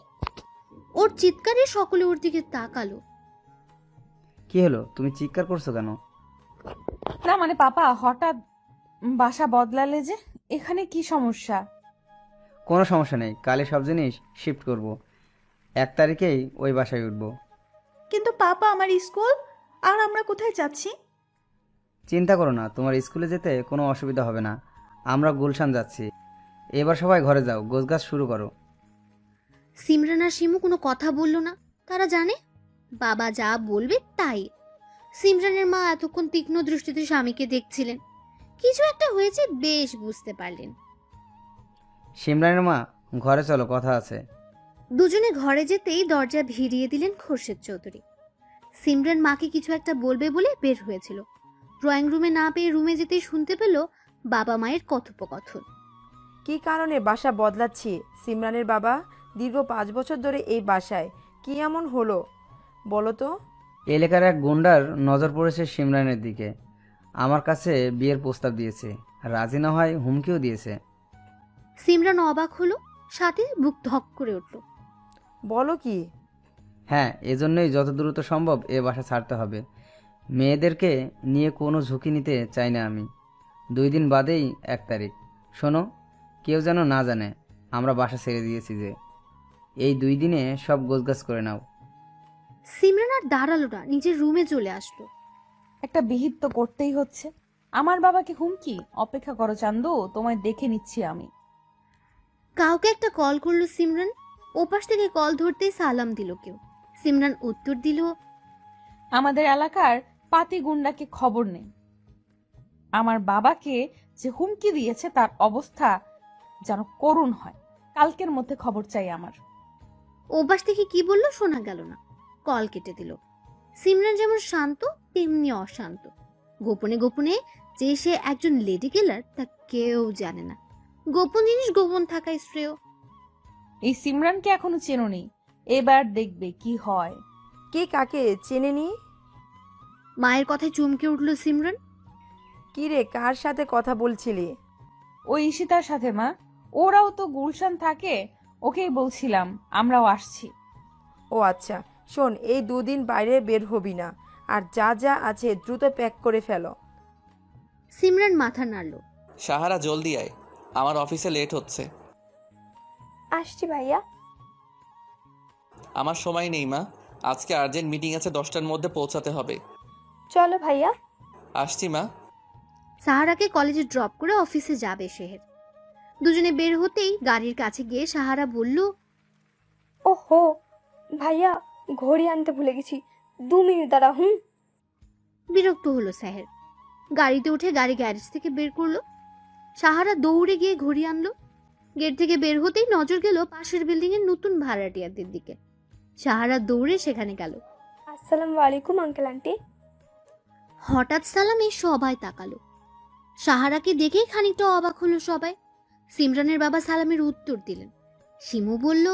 ওর চিৎকারে সকলে ওর দিকে তাকালো। কি হলো, তুমি চিৎকার করছো কেন? না মানে পাপা, হঠাৎ বাসা বদলালে যে, এখানে কি সমস্যা? কোনো সমস্যা নেই, কালে সব জিনিস শিফট করব। 1 তারিখেই ওই বাসায় উঠবো। কিন্তু পাপা, আমার স্কুল, আর আমরা কোথায় যাচ্ছি? চিন্তা করো না, তোমার স্কুলে যেতে কোনো অসুবিধা হবে না। আমরা গুলশান যাচ্ছি। এবার সবাই ঘরে যাও, গোছগাছ শুরু করো। সিমরান আর শিমু কোনো কথা বলল না। তারা জানে বাবা যা বলবে তাই। সিমরানের মা এতক্ষণ তীক্ষ্ণ দৃষ্টিতে স্বামীকে দেখছিলেন। কিছু একটা হয়েছে বেশ বুঝতে পারলেন। সিমরানের মা, ঘরে চলো, কথা আছে। দুজনে ঘরে যেতেই দরজা ভিড়িয়ে দিলেন খোরশেদ চৌধুরী। সিমরান মাকে কিছু একটা বলবে বলে বের হয়েছিল। ড্রয়িং রুমে না পেয়ে রুমে যেতেই শুনতে পেল বাবা মায়ের কথোপকথন। কি কারণে বাসা বদলাচ্ছি সিমরানের বাবা? দীর্ঘ 5 বছর ধরে এই বাসায়, কি এমন হলো বলো তো? এলাকার এক গুন্ডার নজর পড়েছে সিমরানের দিকে। আমার কাছে বিয়ের প্রস্তাব দিয়েছে, রাজি না হয় হুমকিও দিয়েছে। সিমরান অবাক হলো, সাথে বুক ধক করে উঠল। বলো কি? হ্যাঁ, এজন্যই যত দ্রুত সম্ভব এ বাসা ছাড়তে হবে। মেয়েদেরকে নিয়ে কোনো ঝুঁকি নিতে চাই না আমি। 2 দিন বাদেই 1 তারিখ। শোনো, কেউ যেন না জানে আমরা বাসা ছেড়ে দিয়েছি। যে এই 2 দিনে সব গোছগাছ করে নাও। সিমরান আর দাঁড়ালো না, নিজের রুমে চলে আসলো। একটা বিহিত তো করতেই হচ্ছে। আমার বাবাকে হুমকি? অপেক্ষা করো চান্দু, তোমায় দেখে নিচ্ছি আমি। কাউকে একটা কল করলো সিমরান। ওপাশ থেকে কল ধরতেই সালাম দিল কেউ। সিমরান উত্তর দিল, আমাদের এলাকার পাতি গুন্ডাকে খবর নেই। আমার বাবাকে যে হুমকি দিয়েছে তার অবস্থা যেন করুণ হয়। কালকের মধ্যে খবর চাই আমার। ওপাশ থেকে কি বললো শোনা গেল না। কল কেটে দিল। সিমরান যেমন শান্ত তেমনি অশান্ত। গোপনে গোপনে যে সে একজন লেডি কিলার তা কেউ জানে না। গোপন জিনিস গোপন থাকাই শ্রেয়। এই সিমরানকে এখনো চেনোনি, এবার দেখবে কি হয়। কে কাকে চেনেনি? মায়ের কথায় চমকে উঠল সিমরান। কি রে, কার সাথে কথা বলছিলি? ওই ঈশিতার সাথে মা, ওরাও তো গুলশান থাকে, ওকেই বলছিলাম আমরাও আসছি। ও আচ্ছা, শোন, এই 2 দিন বাইরে বের হবি না, আর যা যা আছে দ্রুত প্যাক করে ফেলো। সিমরান মাথা নাড়ল। সাহারা জলদি আয়, আমার অফিসে লেট হচ্ছে। আসছি ভাইয়া। আমার সময় নেই মা, আজকে আর্জেন্ট মিটিং আছে, 10টার মধ্যে পৌঁছাতে হবে। চলো ভাইয়া। আসছি মা। সাহারাকে কলেজে ড্রপ করে অফিসে যাবে সেহের। দুজনে বের হতেই গাড়ির কাছে গিয়ে সাহারা বলল, ওহো ভাইয়া, ঘড়ি আনতে ভুলে গেছি, 2 মিনিট দাঁড়া। বিরক্ত হলো সেহের। গাড়িতে উঠে গাড়ি গ্যারেজ থেকে বের করলো। সাহারা দৌড়ে গিয়ে ঘড়ি আনলো। গেট থেকে বের হতেই নজর গেল পাশের বিল্ডিং এর নতুন ভাড়াটিয়াদের দিকে। সাহারা দৌড়ে সেখানে গেল। আসসালামু আলাইকুম আঙ্কেল আন্টি। হঠাৎ সালামে সবাই তাকালো। সাহারাকে দেখেই খানিকটা অবাক হলো সবাই। সিমরানের বাবা সালামের উত্তর দিলেন। শিমু বলল,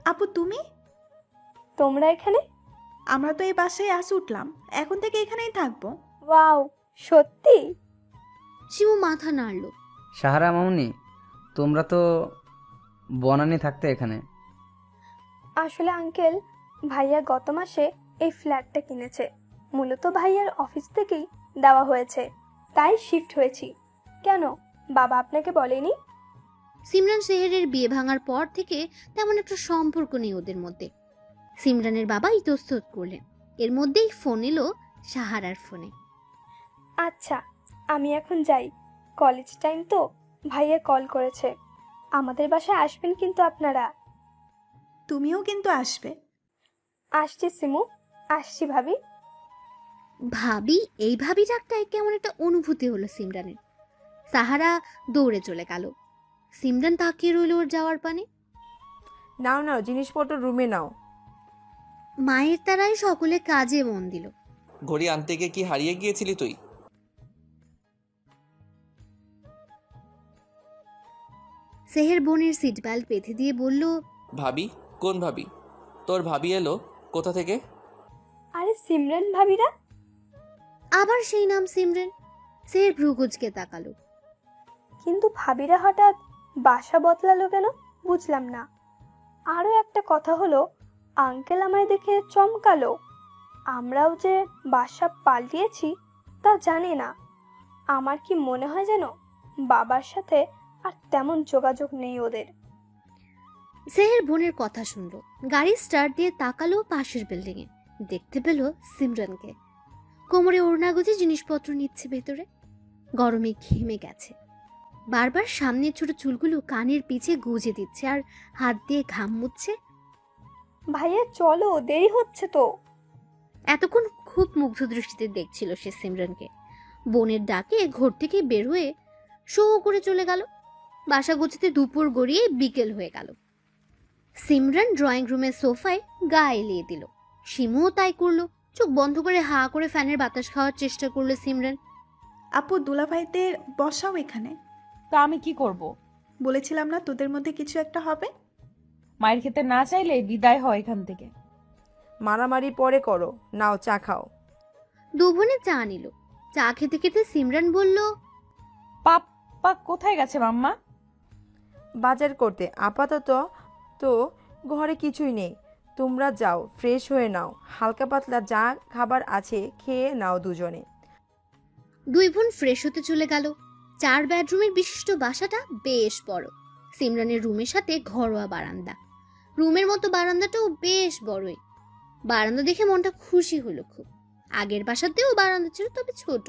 আপু তুমি? তোমরা এখানে? আমরা তো এই বাসায় আজ উঠলাম, এখন থেকে এখানেই থাকবো। ওয়াও, সত্যি? শিমু মাথা নাড়ল। সাহারা মামুনি, তোমরা তো বনানি থাকতে এখানে। আসলে আঙ্কেল, ভাইয়া গত মাসে এই ফ্ল্যাটটা কিনেছে। মূলত ভাইয়ার অফিস থেকেই দেওয়া হয়েছে, তাই শিফট হয়েছি। কেন, বাবা আপনাকে বলেনি? সিমরান সেহেরের বিয়ে ভাঙার পর থেকে তেমন একটা সম্পর্ক নেই ওদের মধ্যে। সিমরানের বাবা ইতস্তত করলেন। এর মধ্যেই ফোন এলো সাহারার ফোনে। আচ্ছা, আমি এখন যাই, কলেজ টাইম তো। ভাইয়া কল করেছে, আমাদের বাসায় আসবেন কিন্তু আপনারা। তুমিও কিন্তু আসবে। আসছি সিমু, আসছি ভাবি। ভাবি, এই ভাবি ডাকটায় কেমন একটা অনুভূতি হলো সিমরানের। সাহারা দৌড়ে চলে গেল। সিমরান তাকিয়ে রইল ওর যাওয়ার পানে। নাও নাও, জিনিসপত্র রুমে নাও। মায়ের তারাই সকলে কাজে মন দিল। ঘড়ি আনতে গিয়ে কি হারিয়ে গিয়েছিলি তুই? সেহের বোনের সিট বেল্ট বেঁধে দিয়ে বলল, ভাবি? কোন ভাবি? তোর ভাবি এলো কোথা থেকে? আরে সিমরান ভাবিরা। আবার সেই নাম সিমরান। সেহের ভ্রুকুচকে তাকালো। কিন্তু ভাবিরা হঠাৎ বাসা বদলালো কেন, বুঝলাম না। আরও একটা কথা হলো, আঙ্কেল আমায় দেখে চমকালো। আমরাও যে বাসা পাল্টিয়েছি তা জানি না। আমার কি মনে হয় যেন বাবার সাথে আর তেমন যোগাযোগ নেই ওদের। সেহের বোনের কথা শুনলো। গাড়ি স্টার্ট দিয়ে তাকালো পাশের বিল্ডিং এ। দেখতে পেল সিমরানকে। কোমরে ওড়না গুজে জিনিসপত্র নিচ্ছে ভেতরে। গরমে ঘেমে গেছে। বারবার সামনের ছোট চুলগুলো কানের পিছে গুজে দিচ্ছে আর হাত দিয়ে ঘাম মুছছে। ভাইয়া চলো, দেরি হচ্ছে তো। এতক্ষণ খুব মুগ্ধ দৃষ্টিতে দেখছিল সে সিমরানকে। বোনের ডাকে ঘর থেকে বের হয়ে শো করে চলে গেল। বাসা গোছাতে দুপুর গড়িয়ে বিকেল হয়ে গেল। সিমরান ড্রয়িং রুমের সোফায় গা এলিয়ে দিল। শিমুও তাই করলো। চোখ বন্ধ করে হা করে ফ্যানের বাতাস খাওয়ার চেষ্টা করলো সিমরান। আপু দুলাভাইদের বসাও এখানে। তা আমি কি করব? বলেছিলাম না তোদের মধ্যে কিছু একটা হবে। মায়ের খেতে না চাইলে বিদায় হয় এখান থেকে। মারামারি পরে করো, নাও চা খাও। দু বোনে চা নিল। চা খেতে খেতে সিমরান বলল, পাপ্পা কোথায় গেছে মাম্মা? বাজার করতে। আপাতত তো ঘরে কিছুই নেই। তোমরা যাও, ফ্রেশ হয়ে নাও। হালকা পাতলা যা খাবার আছে খেয়ে নাও দুজনে। দুই বোন ফ্রেশ হতে চলে গেল। 4 বেডরুমের বিশিষ্ট বাসাটা বেশ বড়। সিমরানের রুমের সাথে ঘরোয়া বারান্দা। রুমের মতো বারান্দাটাও বেশ বড়ই। বারান্দা দেখে মনটা খুশি হলো খুব। আগের বাসাতেও বারান্দা ছিল, তবে ছোট।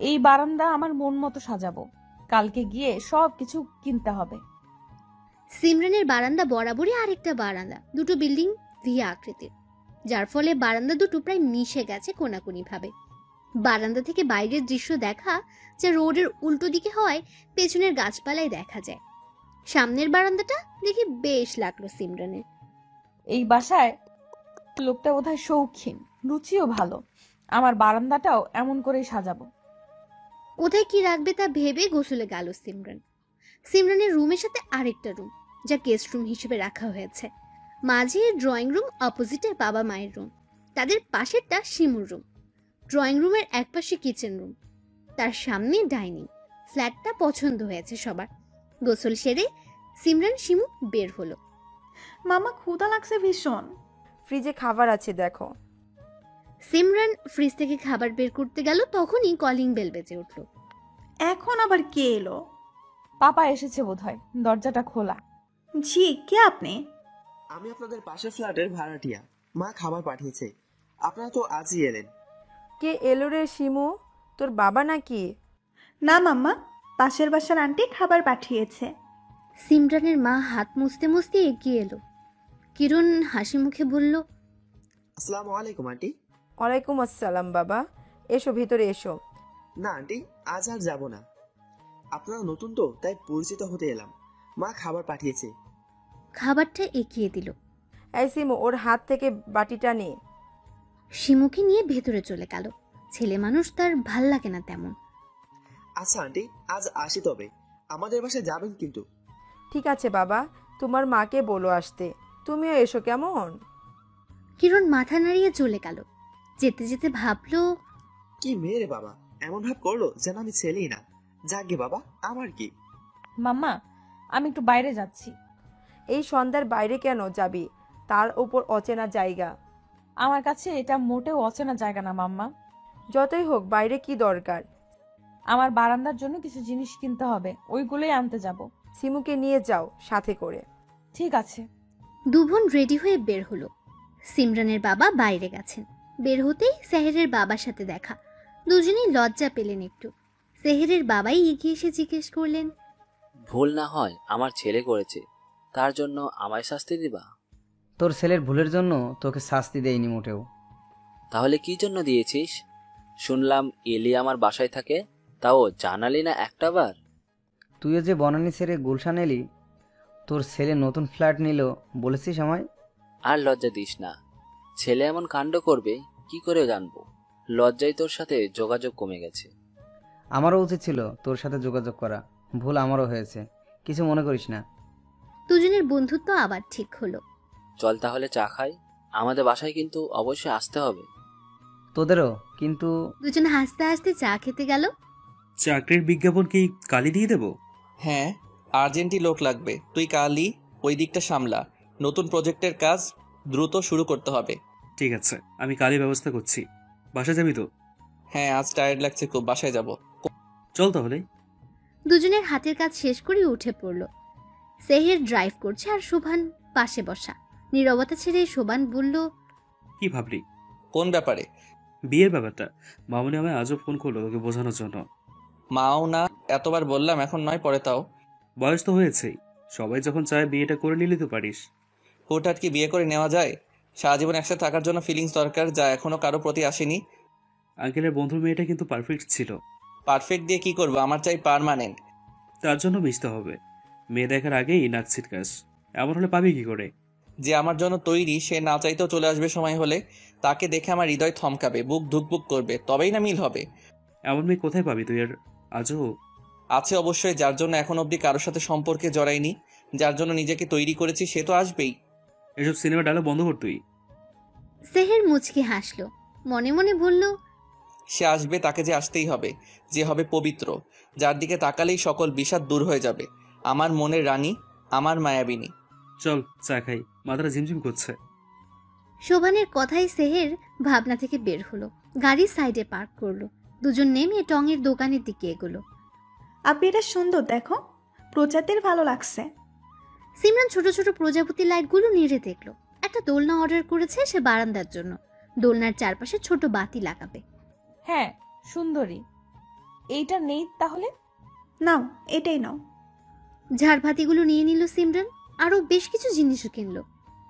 এই বারান্দা আমার মন মতো সাজাবো। কালকে গিয়ে সব কিছু কিনতে হবে। সিমরানের বারান্দা বরাবরই আরেকটা বারান্দা, দুটো বিল্ডিং ভি আকৃতির, যার ফলে বারান্দা দুটো প্রায় মিশে গেছে কোনাকুনি ভাবে। বারান্দা থেকে বাইরের দৃশ্য দেখা যা রোডের উল্টো দিকে হওয়ায় পেছনের গাছপালায় দেখা যায়। সামনের বারান্দাটা দেখে বেশ লাগলো সিমরানের। এই বাসায় লোকটা বোধহয় শৌখিন, রুচিও ভালো। আমার বারান্দাটাও এমন করেই সাজাবো। কোথায় কি রাখবে তা ভেবে গোসলে গেল সিমরান। সিমরানের রুমের সাথে আরেকটা রুম, যা গেস্ট রুম হিসেবে রাখা হয়েছে। মাঝে ড্রয়িং রুম, অপোজিটে বাবা মায়ের রুম, তাদের পাশেরটা শিমুর রুম। ড্রয়িং রুমের একপাশে কিচেন রুম, তার সামনে ডাইনিং। ফ্ল্যাটটা পছন্দ হয়েছে সবার। গোসল সেরে সিমরান শিমু বের হলো। মামা ক্ষুধা লাগছে ভীষণ। ফ্রিজে খাবার আছে দেখো। সিমরান ফ্রিজ থেকে খাবার বের করতে গেল, তখনই কলিং বেল বেজে উঠল। এখন আবার কে এলো? পাপা এসেছে বোধহয়, দরজাটা খোলা। জি, কে আপনি? আমি আপনাদের পাশের ফ্ল্যাটের ভাড়াটিয়া। মা খাবার পাঠিয়েছে, আপনারা তো আজই এলেন। কে এলো রে শিমু? তোর বাবা নাকি? না মাম্মা, পাশের বাসার আন্টি খাবার পাঠিয়েছে। সিমরানের মা হাত মুছতে মুছতে এগিয়ে এলো। কিরণ হাসি মুখে বলল, আসসালামু আলাইকুম আন্টি। ওয়ালাইকুম আসসালাম বাবা, এসো ভিতরে এসো। না আন্টি, আজ আর যাব না। আপনারা নতুন তো, তাই পরিচিত হতে এলাম। মা খাবার পাঠিয়েছে। খাবারটা এগিয়ে দিল। এই শিমু, ওর হাত থেকে বাটিটা নে। শিমুকে নিয়ে ভেতরে চলে গেল। ছেলে মানুষ, তার ভাল লাগে না তেমন। আচ্ছা আন্টি, আজ আসি তবে। আমাদের বাসায় যাবেন কিন্তু। ঠিক আছে বাবা, তোমার মাকে বলো আসতে। তুমিও এসো কেমন? কিরণ মাথা নাড়িয়ে চলে গেল। যেতে যেতে ভাবলো, কি মেয়ে রে বাবা, এমন ভাব করলো যেন আমি ছেলেই না। যাকে বাবা, আমার কি। মাম্মা, আমি একটু বাইরে যাচ্ছি। এই সন্ধ্যার বাইরে কেন যাবি? তার ওপর অচেনা জায়গা। আমার কাছে এটা মোটেও অচেনা জায়গা না মাম্মা। যতই হোক, বাইরে কি দরকার? আমার বারান্দার জন্য কিছু জিনিস কিনতে হবে, ওইগুলোই আনতে যাব। সিমুকে নিয়ে যাও সাথে করে। ঠিক আছে। দুবোন রেডি হয়ে বের হলো। সিমরানের বাবা বাইরে গেছেন। বের হতেই সেহেরের বাবার সাথে দেখা। দুজনেই লজ্জা পেলেন একটু। সেহেরের বাবাই এগিয়ে এসে জিজ্ঞেস করলেন, ভুল না হয় আমার ছেলে করেছে, তার জন্য আমায় শাস্তি দিবা? তোর ছেলের ভুলের জন্য তোকে শাস্তি দেয়নি মোটেও। তাহলে কি জন্য দিয়েছিস? শুনলাম এলি আমার বাসায় থাকে, তাও জানালি না একটা বার। তুইও যে বনানী ছেড়ে গুলশান এলি, তোর ছেলে নতুন ফ্ল্যাট নিল, বলেছিস আমায়? আর লজ্জা দিস না, ছেলে এমন কাণ্ড করবে কি করে জানবো? লজ্জায় তোর সাথে যোগাযোগ কমে গেছে। আমারও উচিত ছিল তোর সাথে যোগাযোগ করা, ভুল আমারও হয়েছে, কিছু মনে করিস না। দুজনের বন্ধুত্ব আবার ঠিক হলো। চল তাহলে চা খাই, আমাদের বাসায় কিন্তু অবশ্যই আসতে হবে। তোদেরও কিন্তু। দুজন হাসতে হাসতে চা খেতে গেল। চাকরির বিজ্ঞাপন কি কালি দিয়ে দেব? হ্যাঁ, আর্জেন্টই লোক লাগবে। তুই কালই ওই দিকটা সামলা। নতুন প্রজেক্টের কাজ দ্রুত শুরু করতে হবে। ঠিক আছে, আমি কালি ব্যবস্থা করছি। বাসায় যাবি তো? হ্যাঁ, আজ টায়ার্ড লাগছে খুব, বাসায় যাব। চল তাহলে। দুজনের হাতের কাজ শেষ করে উঠে পড়ল। সেহের ড্রাইভ করছে আর শোভান পাশে বসা। নীরবতা ছেড়ে শোভান বলল, কি ভাবলি? কোন ব্যাপারে? বিয়ের ব্যাপারটা। মামুনি আমায় আজও ফোন করলো তোকে বোঝানোর জন্য। মাও না, এতবার বললাম, এখন নয় পরে তাও। বয়স তো হয়েছেই, সবাই যখন চায় বিয়েটা করে নিলে তো পারিস। হুটহাট কি বিয়ে করে নেওয়া যায়? সারা জীবন একসাথে থাকার জন্য ফিলিংস দরকার, যা এখনো কারো প্রতি আসেনি। আঙ্কেলের বন্ধুর মেয়েটা কিন্তু পারফেক্ট ছিল। পারফেক্ট দিয়ে কি করবো? আমার চাই পার্মানেন্ট। তার জন্য মিশতে হবে। মেয়ে দেখার আগেই নাক ছিটকাস, এমন হলে পাবি কি করে? যে আমার জন্য তৈরি, সে না চাইতেও চলে আসবে সময় হলে। তাকে দেখে আমার হৃদয় থমকাবে, বুক ধুকপুক করবে, তবেই না মিল হবে। এমন মেয়ে কোথায় পাবি তুই? আর আজও আছে অবশ্যই, যার জন্য এখন অবধি কারোর সাথে সম্পর্কে জড়াইনি, যার জন্য নিজেকে তৈরি করেছি, সে তো আসবেই। এসব সিনেমা ডায়লগ বন্ধ কর তুই। সেহের মুচকি হাসল, মনে মনে বলল, সে আসবে, তাকে যে আসতেই হবে, যে হবে পবিত্র, যার দিকে তাকালেই সকল বিষাদ দূর হয়ে যাবে। আমার মনের রানী, আমার মায়াবিনী। চল চা খাই, মাথাটা ঝিমঝিম করছে। শোভানের কথাই সেহের ভাবনা থেকে বের হলো। গাড়ি সাইডে পার্ক করলো। দুজন নেমে টঙের দোকানের দিকে এগোলো। আপনি এটা সুন্দর, দেখো, প্রজাতির ভালো লাগছে। সিমরান ছোট ছোট প্রজাপতি লাইটগুলো নেড়ে দেখলো। একটা দোলনা অর্ডার করেছে সে বারান্দার জন্য। দোলনার চারপাশে ছোট বাতি লাগাবে। হ্যাঁ, সুন্দরী। এইটা নেই তাহলে? নাও, এটাই নাও। ঝাড়বাতিগুলো নিয়ে নিল সিমরান। আরো বেশ কিছু জিনিসও কিনলো।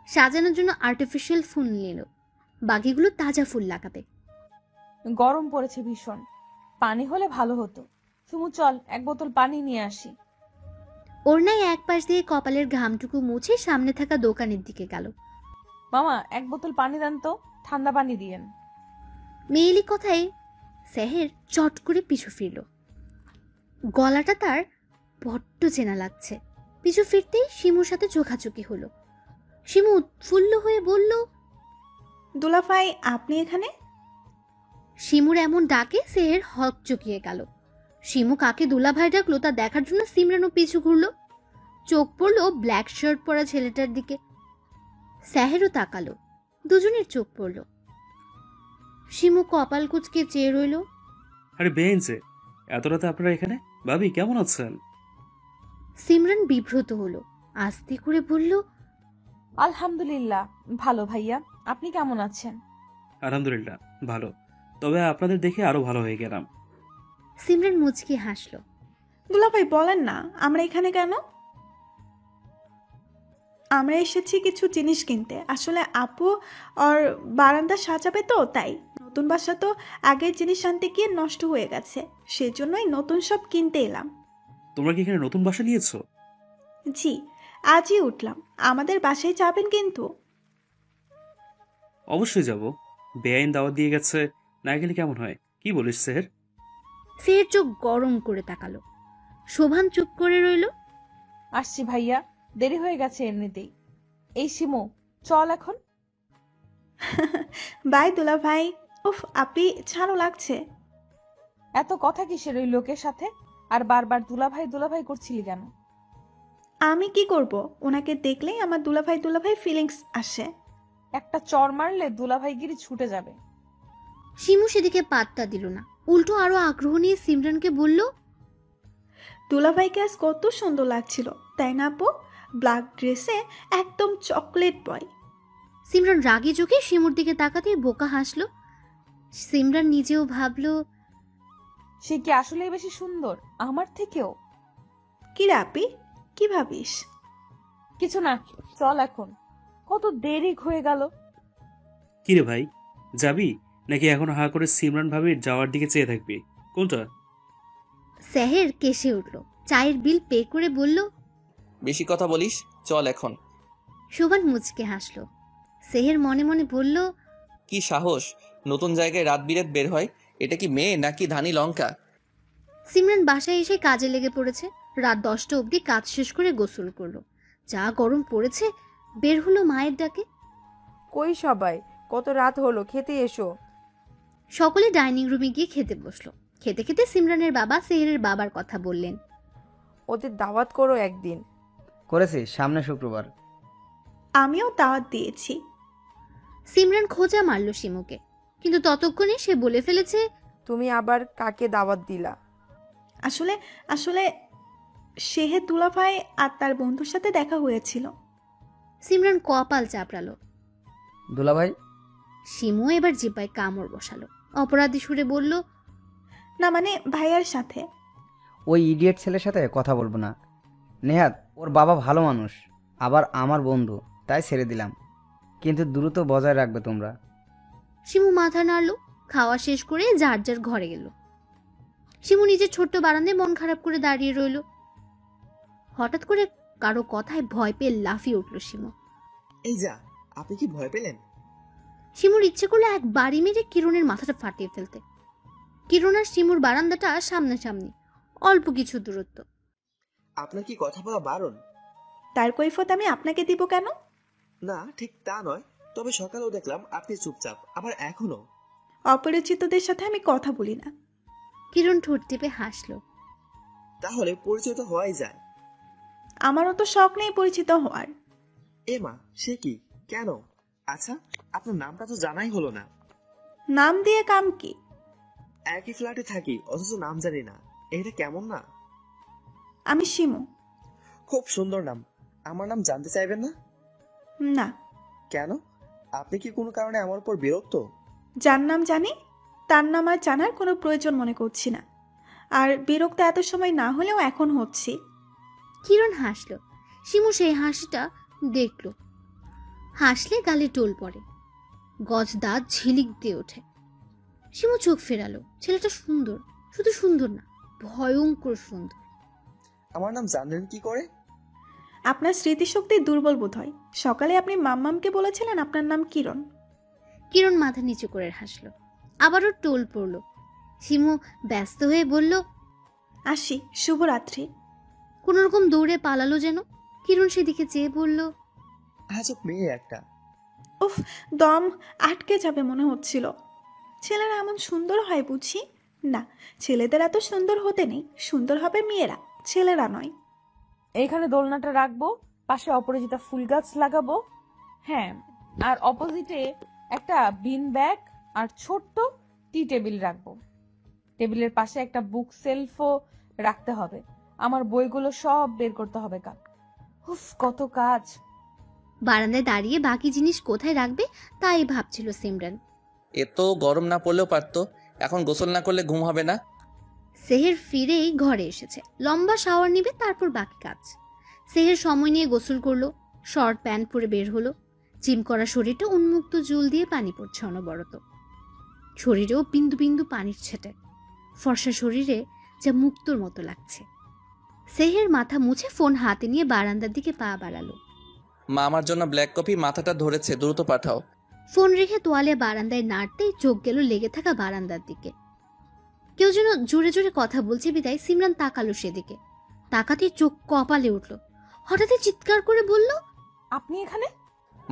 সাজানোর জন্য আর্টিফিশিয়াল ফুল নিল। বাকিগুলো তাজা ফুল লাগাবে। গরম পড়েছে ভীষণ, পানি হলে ভালো হতো। সুমু, চল এক বোতল পানি নিয়ে আসি। ওড়নায় এক পাশ দিয়ে কপালের ঘামটুকু মুছে সামনে থাকা দোকানের দিকে গেল। মামা, এক বোতল পানি দেন তো, ঠান্ডা পানি দিয়েন। মেয়েলি কথায় সেহের চট করে পিছু ফিরল। গলাটা তার বড্ড চেনা লাগছে। পিছু ফিরতেই শিমুর সাথে চোখাচোখি হলো। শিমু উৎফুল্ল হয়ে বলল, দুলাভাই, আপনি এখানে? শিমুর এমন ডাকে সেহের হক চকিয়ে গেল। শিমু কাকে দুলাভাই ডাকলো তা দেখার জন্য সিমরানও পিছু ঘুরলো। চোখ পড়লো ব্ল্যাক শার্ট পরা ছেলেটার দিকে। সেহেরও তাকালো। দুজনের চোখ পড়লো। শিমু কপাল কুচকে চেয়ে রইল। আরে বেঞ্চে, এত রাতে আপনারা এখানে? ভাবি কেমন আছেন? সিমরান বিব্রত হলো। আস্তে করে বলল, আলহামদুলিল্লাহ ভালো ভাইয়া, আপনি কেমন আছেন? আলহামদুলিল্লাহ ভালো, তবে আপনাদের দেখে আরো ভালো হয়ে গেলাম। সিমরান মুচকি হাসলো। দুলাভাই বলেন না, আমরা এখানে কেন? আমরা এসেছি কিছু জিনিস কিনতে। আসলে আপু আর বারান্দা সাজাবে তো, তাই। নতুন বাসা তো আগের জিনিস আনতে গিয়ে নষ্ট হয়ে গেছে, সেজন্যই নতুন সব কিনতে এলাম। তোমরা কি এখানে নতুন বাসা নিয়েছো? জি, আজই উঠলাম। আমাদের বাসায় যাবেন কিন্তু? অবশ্যই যাব। বেআইন দাওয়াত দিয়ে গেছে, না গেলে কেমন হয়? কি বলিস সেহের? সেহের চোখ গরম করে তাকালো। শোভান চুপ করে রইল। আসছি ভাইয়া, দেরি হয়ে গেছে এমনিতেই। এই শিমু, চল এখন। বাই দুলা ভাই। উফ আপি ছাড়ো লাগছে। এত কথা কিসের ওই লোকের সাথে? আর বারবার দুলাভাই করছিলি কেন? আমি কি করব? ওনাকে দেখলেই আমার দুলাভাই ফিলিংস আসে। একটা চর মারলে দুলাভাইগিরি ছুটে যাবে। শিমু সেদিকে পাত্তা দিল না, উল্টো আরো আগ্রহ নিয়ে সিমরানকে বলল, দুলাভাইকে আজ কত সুন্দর লাগছিল, তাই না আপু? ব্ল্যাক ড্রেসে একদম চকলেট বয়। সিমরান রাগে চোখে শিমুর দিকে তাকাতেই বোকা হাসলো। সিমরান নিজেও ভাবলো, সে কি আসলেই বেশি সুন্দর আমার থেকেও? কি রে আপি, কি ভাবিস? কিছু না, চল এখন। কত দেরি হয়ে গেল। কিরে ভাই, যাবি নাকি এখন হা করে সিমরান ভাবির যাওয়ার দিকে চেয়ে থাকবি? কোনটা? সেহের কেসে উঠল, চায়ের বিল পে করে বলল, বেশি কথা বলিস, চল এখন। শোভান মুচকে হাসলো। সেহের মনে মনে বলল, কি সাহস, নতুন জায়গায় রাত বিরাত বের হয়। এটা কি মেয়ে নাকি ধানি লঙ্কা? সিমরান বাসায় এসে কাজে লেগে পড়েছে। রাত 10টা অবধি কাজ শেষ করে গোসল করলো। যা গরম পড়েছে, বের হলো মায়ের ডাকে। কই সবাই, কত রাত হলো, খেতে এসো। সকলে ডাইনিং রুমে গিয়ে খেতে বসলো। খেতে খেতে সিমরানের বাবা সেহেরের বাবার কথা বললেন। ওদের দাওয়াত করো একদিন। করেছি, সামনে শুক্রবার। আমিও দাওয়াত দিয়েছি। সিমরান খোঁজা মারল শিমুকে, কিন্তু ততক্ষণে সে বলে ফেলেছে, তুমি আবার কাকে দাওয়াত দিলা? আসলে আসলে সেহে দুলাভাই আর তার বন্ধুর সাথে দেখা হয়েছিল। সিমরান কপাল চাপড়ালো। দুলাভাই? শিমু এবার জিব্বায় কামড় বসালো। অপরাধী সুরে বলল, না মানে ভাইয়ার সাথে। ওই ইডিয়েট ছেলের সাথে কথা বলবো না। নেহাত, ওর বাবা ভালো মানুষ, আবার আমার বন্ধু, তাই ছেড়ে দিলাম। কিন্তু দ্রুত বজায় রাখবে তোমরা। শিমু মাথা নাড়ল। খাওয়া শেষ করে যার যার ঘরে গেল। শিমু নিজের ছোট্ট বারান্দায় মন খারাপ করে দাঁড়িয়ে রইল। হঠাৎ করে কারো কথায় ভয় পেয়ে লাফিয়ে উঠল শিমু। এই যা, আপনি কি ভয় পেলেন? শিমুর ইচ্ছে করলো এক বাড়ি মেরে কিরণের মাথাটা ফাটিয়ে ফেলতে। কিরণ আর শিমুর বারান্দাটা সামনাসামনি, অল্প কিছু দূরত্ব। আপনার কি কথা বলা বারণ? তার কৈফত আমি আপনাকে দিব কেন? না, ঠিক তা নয়, তবে সকালেও দেখলাম আপনি চুপচাপ, আবার এখনো। অপরিচিতদের সাথে আমি কথা বলি না। কিরণ ঠোঁট টিপে হাসলো। তাহলে পরিচিত হওয়াই যায়। আমারও তো শখ নেই পরিচিত হওয়ার। এ মা, সে কি, কেন? আচ্ছা, আপনার নামটা তো জানাই হলো না। নাম দিয়ে কাম কি? একই ফ্ল্যাটে থাকি, অথচ নাম জানি না। এটা কেমন না? আমি শিমু। খুব সুন্দর নাম। আমার নাম জানতে চাইবেন না? না। কেন? আপনি কি কোনো কারণে আমার উপর বিরক্ত? যার নাম জানি তার নাম আর জানার কোনো প্রয়োজন মনে করছি না। আর বিরক্ত এত সময় না হলেও এখন হচ্ছি। কিরণ হাসলো। শিমু সেই হাসিটা দেখল। হাসলে গালে টোল পড়ে, গজ দাঁত ঝিলিক দিয়ে ওঠে। শিমু চোখ ফেরালো। ছেলেটা সুন্দর, শুধু সুন্দর না, ভয়ঙ্কর সুন্দর। আমার নাম জানলেন কি করে? আপনার স্মৃতিশক্তি দুর্বল বোধ হয়। সকালে আপনি মাম্মামকে বলেছিলেন আপনার নাম কিরণ। কিরণ মাথা নিচু করে হাসলো। আবারও টোল পড়ল। শিমু ব্যস্ত হয়ে বলল, আসি, শুভরাত্রি। কোনোরকম দৌড়ে পালালো যেন। কিরণ সেদিকে চেয়ে বলল, আজব মেয়ে একটা। উফ, দম আটকে যাবে মনে হচ্ছিল। ছেলেরা এমন সুন্দর হয় বুঝি? না, ছেলেদের এত সুন্দর হতে নেই, সুন্দর হবে মেয়েরা, ছেলেরা নয়। এইখানে দোলনাটা রাখবো, পাশে অপরাজিতা ফুল গাছ লাগাবো। হ্যাঁ, আর অপোজিটে একটা বিন ব্যাগ আর ছোট্ট টি টেবিল রাখবো। টেবিলের পাশে একটা বুক সেলফও রাখতে হবে। আমার বইগুলো সব বের করতে হবে কাল। উফ, কত কাজ। বারান্দায় দাঁড়িয়ে বাকি জিনিস কোথায় রাখবে তাই ভাবছিল সিমরান। এত গরম না পড়লেও পারতো, এখন গোসল না করলে ঘুম হবে না। সেহের ফিরেই ঘরে এসেছে। লম্বা শাওয়ার নিবে, তারপর বাকি কাজ। সেহের সময় নিয়ে গোসল করলো, শর্ট প্যান্ট পরে বের হলো। জিম করা শরীরটা উন্মুক্ত জল দিয়ে পানি পড়ছে অনবরত। শরীরেও বিন্দু বিন্দু পানির ছেটে। ফর্সা শরীরে যা মুক্তোর মতো লাগছে। সেহের মাথা মুছে ফোন হাতে নিয়ে বারান্দার দিকে পা বাড়ালো। মা আমার জন্য ব্ল্যাক কফি মাথাটা ধরেছে, দ্রুত পাঠাও। ফোন রেখে তোয়ালে বারান্দায় নাড়তেই চোখ গেল লেগে থাকা বারান্দার দিকে। কেউ যেন জোরে জোরে কথা বলছে বিদায় সিমরান তাকালো সেদিকে। তাকাতে চোখ কপালে উঠল। হঠাৎই চিৎকার করে বলল, আপনি এখানে?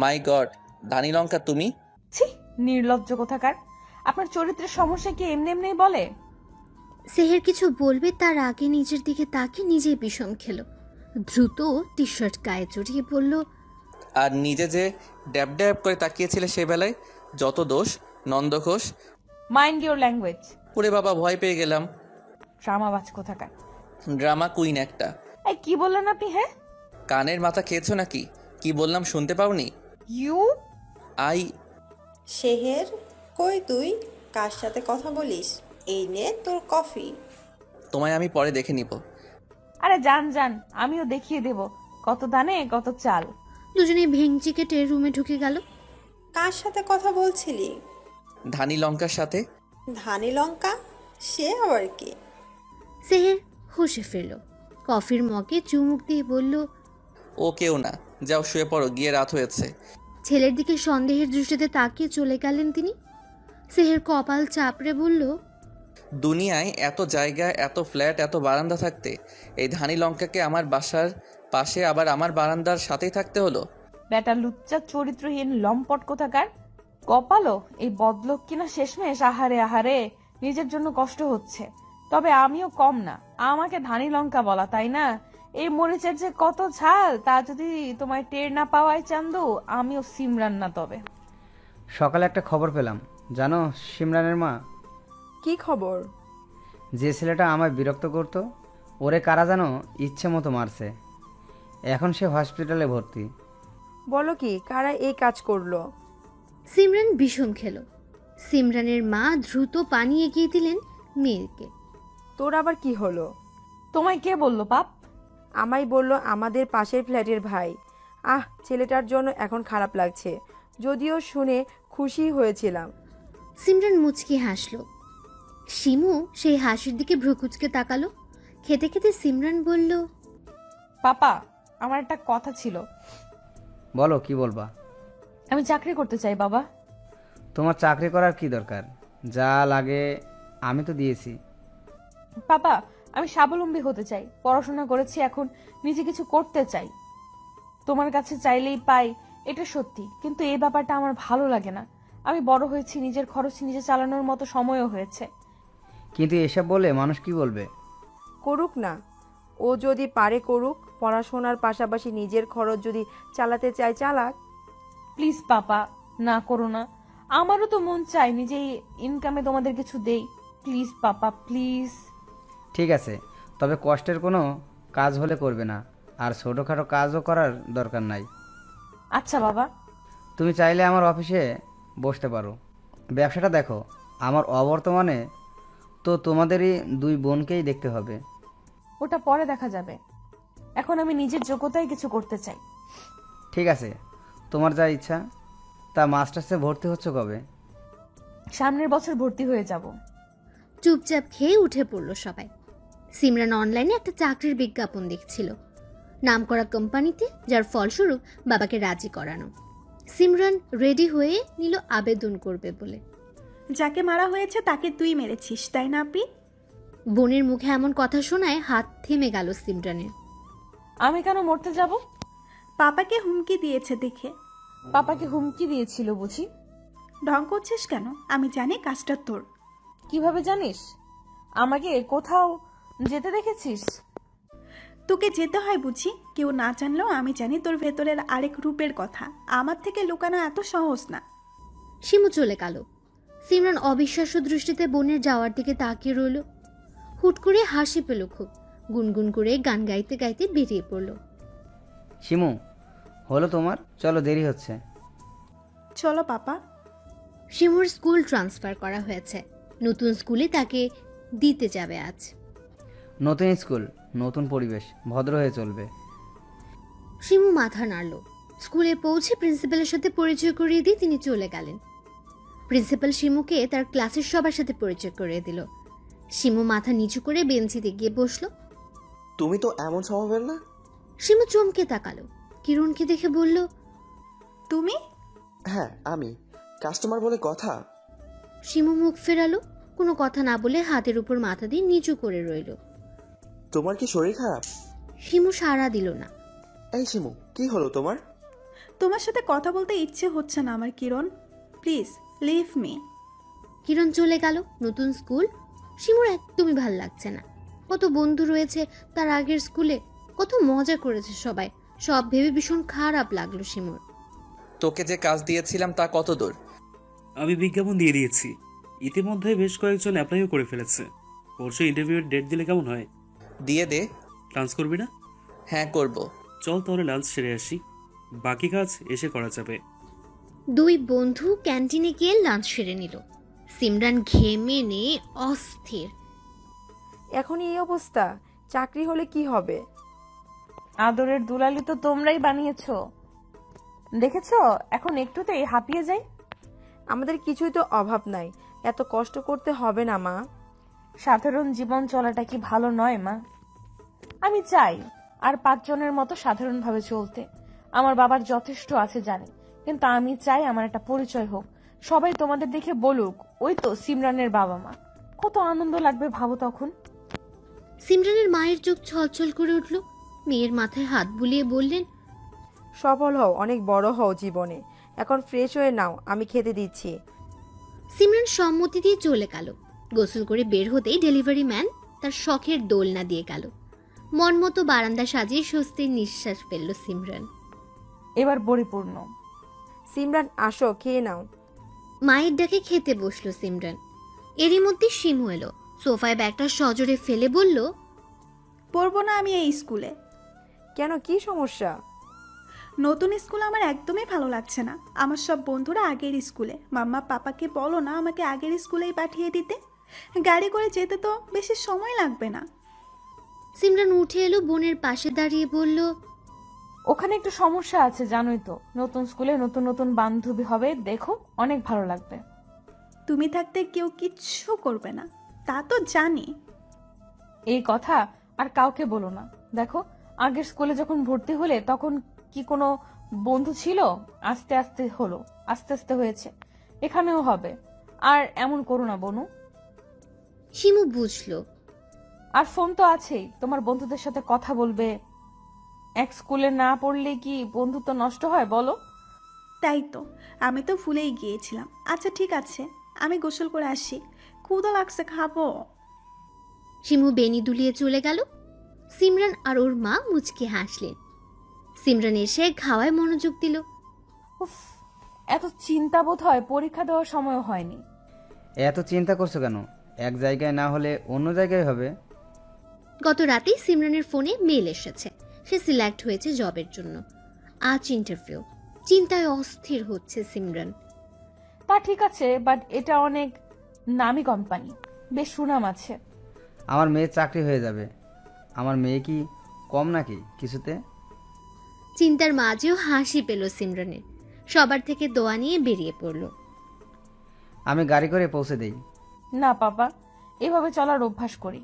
মাই গড, ধানি লঙ্কা তুমি? ছি, নির্লজ্জ কোথাকার। আপনার চরিত্রের সমস্যা কি এমনি এমনি বলে? সেহের কিছু বলবে তার আগে নিজের দিকে তাকিয়ে নিজেই বিষম খেলো। দ্রুত টি শার্ট গায়ে জড়িয়ে বলল, আর নিজে যে ড্যাব ড্যাব করে তাকিয়েছিলে সে বেলায়, যত দোষ Nanda Ghosh. Mind your language. ওরে বাবা, ভয় পেয়ে গেলাম। ড্রামাবাজ কোথাকার। ড্রামা কুইন একটা। এই কি বললেন আপনি? হ্যাঁ, কানের মাথা খেয়েছো নাকি? কি বললাম শুনতে পাওনি? ইউ আই শেহের, কই তুই? কার সাথে কথা বলিস? এই নে তোর কফি। তোমায় আমি পরে দেখে নিব। আরে যান যান, আমিও দেখিয়ে দেব কত দানে কত চাল। দুজনেই ভেঙচি কেটে রুমে ঢুকে গেল। কার সাথে কথা বলছিলি? ধানি লঙ্কার সাথে। ধানি লঙ্কা? সে আবার কে? সেহের হুঁশে ফিরল। কফির মগে চুমুক দিয়ে বলল, ও কেউ না, যাও শুয়ে পড়ো, গিয়ে রাত হয়েছে। ছেলের দিকে সন্দেহের দৃষ্টিতে তাকিয়ে চলে গেলেন তিনি। সেহের কপাল চাপড়ে বলল, দুনিয়ায় এত জায়গা, এত ফ্ল্যাট, এত বারান্দা থাকতে এই ধানি লঙ্কাকে আমার বাসার পাশে আবার আমার বারান্দার সাথেই থাকতে হলো। বেটা লুচ্চা চরিত্রহীন লম্পট কোথাকার। কপালো এই বদলোক কিনা শেষমেশ। আহারে আহারে, নিজের জন্য কষ্ট হচ্ছে, তবে আমিও কম না। আমাকে ধানি লঙ্কা বলা, তাই না? এই মরিচের যে কত ঝাল তা যদি তোমায় টের না পাওয়ায় চান্দু, আমিও সিমরান না। তবে সকালে একটা খবর পেলাম, জানো সিমরানের মা? কি খবর? যে ছেলেটা আমায় বিরক্ত করতো, ওরে কারা যেন ইচ্ছে মতো মারছে। এখন সে হসপিটালে ভর্তি। বলো কি, কারা এই কাজ করলো? সিমরান বিষম খেল। সিমরানের মা দ্রুত পানি এগিয়ে দিলেন মেয়েকে। তোর আবার কি হলো? তোমায় কে বললো পাপ? আমায় বলল আমাদের পাশের ফ্ল্যাটের ভাই। ছেলেটার জন্য এখন খারাপ লাগছে, যদিও শুনে খুশি হয়েছিলাম। সিমরান মুচকি হাসল। শিমু সেই হাসির দিকে ভ্রুকুচকে তাকালো। খেতে খেতে সিমরান বলল, পাপা, আমার একটা কথা ছিল। বলো, কি বলবা? আমি চাকরি করতে চাই বাবা। তোমার চাকরি করার কি দরকার? যা লাগে আমি তো দিয়েছি। পাপা, আমি স্বাবলম্বী হতে চাই। পড়াশোনা করেছি, এখন নিজে কিছু করতে চাই। তোমার কাছে চাইলেই পাই, এটা সত্যি, কিন্তু এই ব্যাপারটা আমার ভালো লাগে না। আমি বড় হয়েছি, নিজের খরচ নিজে চালানোর মতো সময়ও হয়েছে। কিন্তু এসব বলে মানুষ কি বলবে? করুক না, ও যদি পারে করুক। পড়াশোনার পাশাপাশি নিজের খরচ যদি চালাতে চায় চালাক। প্লিজ পাপা, না করো না। আমারও তো মন চাই নিজেই ইনকামে তোমাদের কিছু দেই। Please papa, please. ঠিক আছে, তবে কষ্টের কোনো কাজ হলে করবে না, আর ছোটোখাটো কাজও করার দরকার নাই। আচ্ছা বাবা। তুমি চাইলে আমার অফিসে বসতে পারো। ব্যবসাটা দেখো, আমার অবর্তমানে তো তোমাদেরই দুই বোনকেই দেখতে হবে। ওটা পরে দেখা যাবে, এখন আমি নিজের যোগ্যতায় কিছু করতে চাই। ঠিক আছে, তোমার যা ইচ্ছা। তা মাস্টার্সে ভর্তি হচ্ছে কবে? সামনের বছর ভর্তি হয়ে যাব। চুপচাপ খেয়ে উঠে পড়ল সবাই। সিমরান অনলাইনে একটা চাকরির বিজ্ঞাপন দেখছিল, নামকরা কোম্পানিতে, যার ফলস্বরূপ বাবাকে রাজি করানো। সিমরান রেডি হয়ে নিল আবেদন করবে বলে। যাকে মারা হয়েছে তাকে তুই মেরেছিস, তাই না আপি? বোনের মুখে এমন কথা শোনায় হাত থেমে গেল সিমরানের। আমি কেন মরতে যাব? পাপাকে হুমকি দিয়েছে দেখে। পাপাকে হুমকি দিয়েছিল বুঝি? ঢং করছিস কেন? আমি জানি কাজটা তোর। কিভাবে জানিস? আমাকে কোথাও যেতে দেখেছিস? তোকে যেতে হয় বুঝি? কেউ না জানলেও আমি জানি তোর ভেতরের আরেক রূপের কথা। আমার থেকে লুকানো এত সহজ না। শিমু চলে গেল। সিমরান অবিশ্বাস্য দৃষ্টিতে বোনের যাওয়ার দিকে তাকিয়ে রইল। হুট করে হাসি পেল খুব। গুনগুন করে গান গাইতে গাইতে বেরিয়ে পড়ল। শিমু, হলো তোমার? চলো, দেরি হচ্ছে। চলো পাপা। শিমুর স্কুল ট্রান্সফার করা হয়েছে, নতুন স্কুলে তাকে দিতে যাবে আজ। নতুন স্কুল, নতুন পরিবেশ, ভদ্র হয়ে চলবে। শিমু মাথা নাড়ল। স্কুলে পৌঁছে প্রিন্সিপালের সাথে পরিচয় করিয়ে দিয়ে তিনি চলে গেলেন। প্রিন্সিপাল শিমুকে তার ক্লাসের সবার সাথে পরিচয় করিয়ে দিল। শিমু মাথা নিচু করে বেঞ্চিতে গিয়ে বসলো। তুমি তো এমন স্বভাবের না। শিমু চমকে তাকালো। কিরণকে দেখে বলল, তুমি? হ্যাঁ আমি। কাস্টমার বলে কথা। শিমু মুখ ফেরালো। কোনো কথা না বলে হাতের উপর মাথা দিয়ে নিচু করে রইল। তোমার কি শরীর খারাপ? শিমু সাড়া দিল না। এই শিমু, কি হলো তোমার? তোমার সাথে কথা বলতে ইচ্ছে হচ্ছে না আমার কিরণ, প্লিজ লিভ মি। কিরণ চলে গেল। নতুন স্কুল, শিমুর একদমই ভাল লাগছে না। কত বন্ধু রয়েছে তার আগের স্কুলে, কত মজা করেছে সবাই, সব ভেবে ভীষণ খারাপ লাগলো শিমুর। তোকে যে কাজ দিয়েছিলাম তা কত দূর? আমি বিজ্ঞাপন দিয়ে দিয়েছি, ইতিমধ্যে বেশ কয়েকজন অ্যাপ্লাইও করে ফেলেছে। পরশু ইন্টারভিউয়ের ডেট দিলে কেমন হয়? দিয়ে দে। লাঞ্চ করবি না? হ্যাঁ করব। চল তাহলে লাঞ্চ সেরে আসি, বাকি কাজ এসে করা যাবে। দুই বন্ধু ক্যান্টিনে গিয়ে লাঞ্চ সেরে নিল। সিমরান ঘেমে নিয়ে অস্থির। এখন এই অবস্থা, চাকরি হলে কি হবে? আদরের দুলালি তো তোমরাই বানিয়েছো, দেখেছো? এখন একটুতেই হাঁপিয়ে যাই। আমাদের কিছুই তো অভাব নাই, এত কষ্ট করতে হবে না মা। সাধারণ জীবন চলাটা কি ভালো নয় মা? আমি চাই আর 5 জনের মতো সাধারণভাবে চলতে। আমার বাবার যথেষ্ট আছে জানি, কিন্তু আমি চাই আমার একটা পরিচয় হোক, সবাই তোমাদের দেখে বলুক ওই তো সিমরানের বাবা মা। কত আনন্দ লাগবে ভাবো তখন। সিমরানের মায়ের চোখ ছলছল করে উঠল। মেয়ের মাথায় হাত বুলিয়ে বললেন, সফল হও, অনেক বড় হও জীবনে। এখন ফ্রেশ হয়ে নাও, আমি খেতে দিচ্ছি। সিমরান সম্মতি দিয়ে চলে গেল। গোসল করে বের হতেই ডেলিভারি ম্যান তার শখের দোলনা দিয়ে গেল। মন মতো বারান্দা সাজিয়ে স্বস্তির নিঃশ্বাস ফেলল সিমরান। এবার পরিপূর্ণ। সিমরান আসো, খেয়ে নাও। মায়ের ডাকে খেতে বসলো সিমরান। এরই মধ্যে শিমু এলো। সোফায় ব্যাগটা সজোরে ফেলে বলল, পড়বো না আমি এই স্কুলে। কেন, কি সমস্যা? নতুন স্কুল আমার একদমই ভালো লাগছে না। আমার সব বন্ধুরা আগের স্কুলে। মাম্মা পাপাকে বলো না আমাকে আগের স্কুলেই পাঠিয়ে দিতে, গাড়ি করে যেতে তো বেশি সময় লাগবে না। সিমরান উঠে এলো, বোনের পাশে দাঁড়িয়ে বলল, ওখানে একটু সমস্যা আছে জানোই তো। নতুন স্কুলে নতুন নতুন বান্ধবী হবে, দেখো অনেক ভালো লাগবে। তুমি থাকতে কেউ কিচ্ছু করবে না, তা তো জানি। এই কথা আর কাউকে বলো না। দেখো আগের স্কুলে যখন ভর্তি হলে তখন কি কোনো বন্ধু ছিল? আস্তে আস্তে হলো, আস্তে আস্তে হয়েছে, এখানেও হবে। আর এমন করো না বনু। শিমু বুঝলো। আর ফোন তো আছেই, তোমার বন্ধুদের সাথে কথা বলবে। এক স্কুলে না পড়লে কি বন্ধুত্ব নষ্ট হয় বলো? তাই তো, আমি তো ভুলেই গিয়েছিলাম। আচ্ছা ঠিক আছে, আমি গোসল করে আসি, ক্ষুধা লাগছে, খাবো। শিমু বেনি দুলিয়ে চলে গেল। সিমরান আর ওর মা মুচকে হাসলেন। সিমরান এসে খাওয়ায় মনোযোগ দিল। উফ, এত চিন্তা বোধ হয় পরীক্ষা দেওয়ার সময় হয়নি। এত চিন্তা করছো কেন? এক জায়গায় না হলে অন্য জায়গায় হবে। গত রাতেই সিমরানের ফোনে মেল এসেছে, সে সিলেক্ট হয়েছে জবের জন্য। আজ ইন্টারভিউ। চিন্তায় অস্থির হচ্ছে সিমরান। তা ঠিক আছে, বাট এটা অনেক নামি কোম্পানি, বেশ সুনাম আছে। আমার মেয়ের চাকরি হয়ে যাবে। আমার মেয়ে কি কম নাকি কিছুতে? চিন্তার মাঝেও হাসি পেল সিমরানের। সবার থেকে দোয়া নিয়ে বেরিয়ে পড়ল। আমি গাড়ি করে পৌঁছে দেই। না বাবা, এভাবে চলার অভ্যাস করি।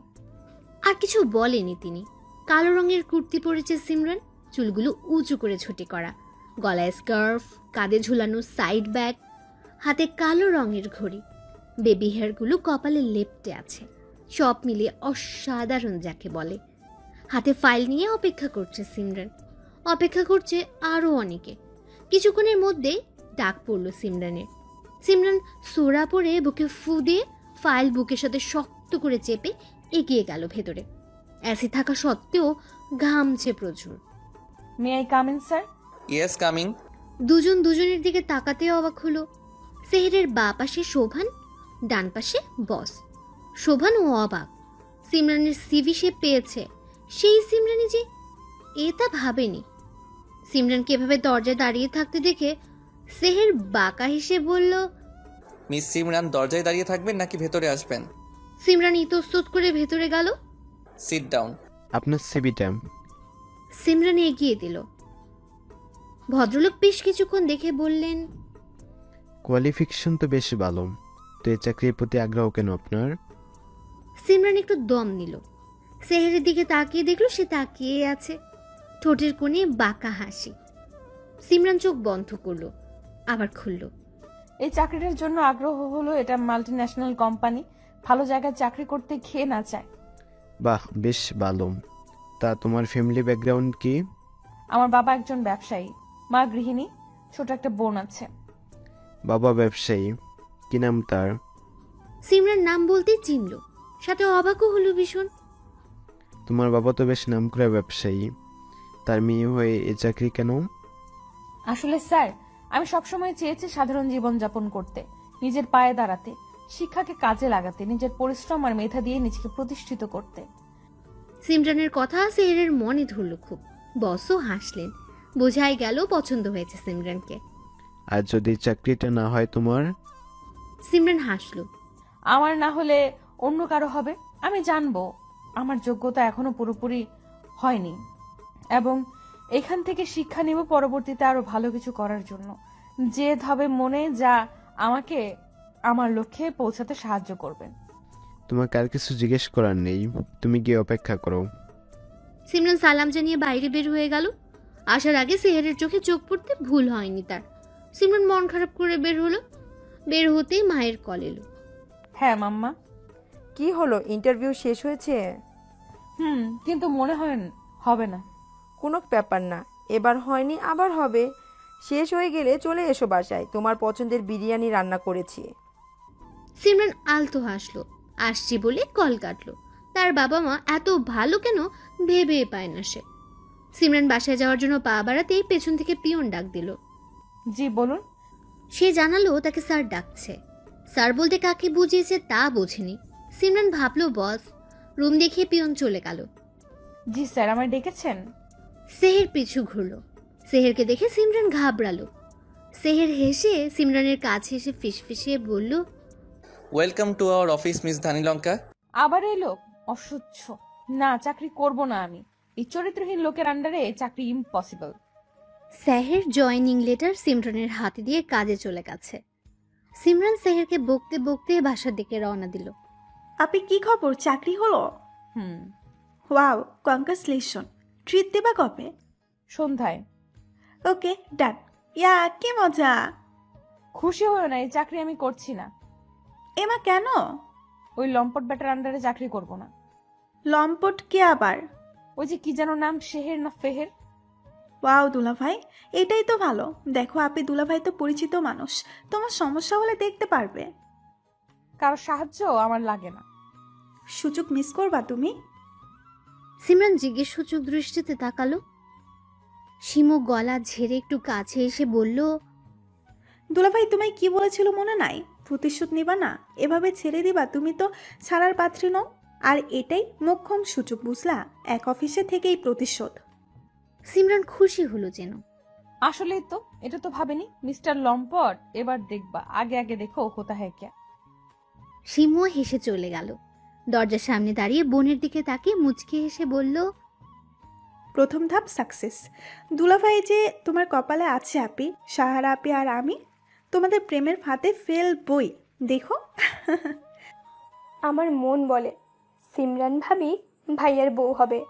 আর কিছু বলেনি তিনি। কালো রঙের কুর্তি পরেছে সিমরান, চুলগুলো উঁচু করে ছুটি করা, গলায় স্কার্ফ, কাঁধে ঝুলানো সাইড ব্যাগ, হাতে কালো রঙের ঘড়ি, বেবি হেয়ারগুলো কপালে লেপ্টে আছে। সব মিলিয়ে অসাধারণ যাকে বলে। হাতে ফাইল নিয়ে অপেক্ষা করছে সিমরান। অপেক্ষা করছে আরও অনেকে। কিছুক্ষণের মধ্যে ডাক পড়ল সিমরানের। সিমরান সোরা পরে বুকে ফু দিয়ে ফাইল বুকের সাথে শক্ত করে চেপে এগিয়ে গেল ভেতরে। এসি থাকা সত্ত্বেও ঘামছে প্রচুর। May I come in sir? Yes, coming. দুজন দুজনের দিকে তাকাতে অবাক হলো। সেহেরের বা পাশে শোভান, ডান পাশে বস। শোভান ও অবাক। সিমরানের সিভি সে পেয়েছে, সেই সিমরানই যে, এ তা ভাবেনি। সিমরানকে এভাবে দরজায় দাঁড়িয়ে থাকতে দেখে সেহের বাঁকা হেসে বলল, মিস সিমরান দরজায় দাঁড়িয়ে থাকবেন নাকি ভেতরে আসবেন? সিমরান ইতস্তত করে ভেতরে গেল। Sit down. আপনার সিবিটা। সিমরান এগিয়ে দিল। ভদ্রলোক বেশ কিছুক্ষণ দেখে বললেন, কোয়ালিফিকেশন তো বেশ ভালো, তো এই চাকরির প্রতি আগ্রহ কেন আপনার? সিমরান একটু দম নিল। সেহেরের দিকে তাকিয়ে দেখলো সে তাকিয়ে আছে, ঠোঁটের কোণে বাঁকা হাসি। সিমরান চোখ বন্ধ করলো, আবার খুলল। এই চাকরিটার জন্য আগ্রহ হলো, এটা মাল্টি ন্যাশনাল কোম্পানি, ভালো জায়গায় চাকরি করতে খেয়ে না চায়। বাহ, বেশ ভালো। তা তোমার ফ্যামিলি ব্যাকগ্রাউন্ড কি? আমার বাবা একজন ব্যবসায়ী, মা গৃহিণী, ছোট একটা বোন আছে। বাবা ব্যবসায়ী? কি নাম তার? সিমরান নাম বলতেই চিনল, সাথে অবাকও হলো ভীষণ। তোমার বাবা তো বেশ নামকরা ব্যবসায়ী, তার মেয়ে হয়ে এ চাকরি কেন? আসলে স্যার, আমি সবসময় চেয়েছি সাধারণ জীবন যাপন করতে, নিজের পায়ে দাঁড়াতে, শিক্ষাকে কাজে লাগাতে, নিজের পরিশ্রম আর মেধা দিয়ে নিজেকে প্রতিষ্ঠিত করতে। সিমরানের কথা সেহেরের মনে ধরল খুব। বসও হাসলেন, বোঝাই গেল পছন্দ হয়েছে সিমরানকে। আর যদি চাকরিটা না হয় তোমার? সিমরান হাসলো। আমার না হলে অন্য কারো হবে। আমি জানবো আমার যোগ্যতা এখনো পুরোপুরি হয়নি, এবং এখান থেকে শিক্ষা নেব পরবর্তীতে আরো ভালো কিছু করার জন্য। জেদ হবে মনে, যা আমাকে আমার লক্ষ্যে পৌঁছাতে সাহায্য করবে। তোমাকে আর কিছু জিজ্ঞেস করার নেই, তুমি গিয়ে অপেক্ষা করো। সিমরান সালাম জানিয়ে বাইরে বের হয়ে গেল। আসার আগে সেহেরের চোখে চোখ পড়তে ভুল হয়নি তার। সিমরান মন খারাপ করে বের হলো। বের হতেই মায়ের কল এলো। হ্যাঁ মাম্মা। কি হলো, ইন্টারভিউ শেষ হয়েছে? কিন্তু মনে হয় হবে না। কোনো ব্যাপার না, এবার হয়নি আবার হবে। শেষ হয়ে গেলে চলে এসো বাসায়, তোমার পছন্দের বিরিয়ানি রান্না করেছি। সিমরান আলতো হাসলো। আসছি বলে কল কাটলো। তার বাবা মা এত ভালো কেন ভেবে পায় না সে। সিমরান বাসায় যাওয়ার জন্য পা বাড়াতেই পেছন থেকে পিয়ন ডাক দিল। জি বলুন। সে জানালো তাকে স্যার ডাকছে। স্যার বলতে কাকে বুঝিয়েছে তা বোঝেনি। সিমরান ভাবলো বস। রুম দেখিয়ে পিয়ন চলে গেল। জি স্যার, আমায় ডেকেছেন? সেহের পিছু ঘুরলো। সেহেরকে দেখে সিমরান ঘাবড়ালো। সেহের হেসে সিমরানের কাছে এসে ফিসফিসিয়ে বলল, welcome to our office miss Dhanilanka. আবার এই লোক অসহ্য। না, চাকরি করব না আমি। এই চরিত্রহীন লোকের আন্ডারে চাকরি ইম্পসিবল। সেহের জয়েনিং লেটার সিমরানের হাতে দিয়ে কাজে চলে গেছে। সিমরান সেহেরকে বকতে বকতে বাসার দিকে রওনা দিল। আপনি কি খবর, চাকরি হলো? Wow, congratulation. ট্রিট দেবা কবে? সন্ধ্যায়। ওকে ডান। ইয়া, কি মজা। খুশি হয়েও না, এই চাকরি আমি করছি না। এমা কেন? ওই লম্পট ব্যাটার আন্ডারে চাকরি করব না। লম্পট কে আবার? ওই যে কি যেন নাম, শেহের না ফেহের। ওয়াও দুলাভাই, এটাই তো ভালো। দেখো আপনি দুলাভাই তো পরিচিত মানুষ, তোমার সমস্যা হলে দেখতে পারবে। কারো সাহায্য আমার লাগে না। সুযোগ মিস করবা তুমি? সিমরান জিজ্ঞেসসূচক দৃষ্টিতে তাকালো। শিমু গলা ঝেড়ে একটু কাছে এসে বলল, দুলাভাই তোমায় কি বলেছিল মনে নাই? প্রতিশোধ নিবা না, এভাবে ছেড়ে দিবা? তুমি তো ছাড়ার পাত্রী নও। আর এটাই মোক্ষম সুযোগ, বুঝলা? এক অফিসে থেকেই প্রতিশোধ। সিমরান খুশি হলো যেন। আসলেই তো, এটা তো ভাবেনি। মিস্টার লম্পট, এবার দেখবা, আগে আগে দেখো হোতা হ্যায় ক্যা। শিমুও হেসে চলে গেল। দরজার সামনে দাঁড়িয়ে বোনের দিকে তাকিয়ে মুচকি হেসে বলল, প্রথম ধাপ সাকসেস। দুলাভাই যে তোমার কপালে আছে আপি, সাহারা আপি আর আমি তোমাদের প্রেমের ফাঁদে ফেলবই, দেখো। আমার মন বলে সিমরান ভাবি ভাইয়ের বউ হবে।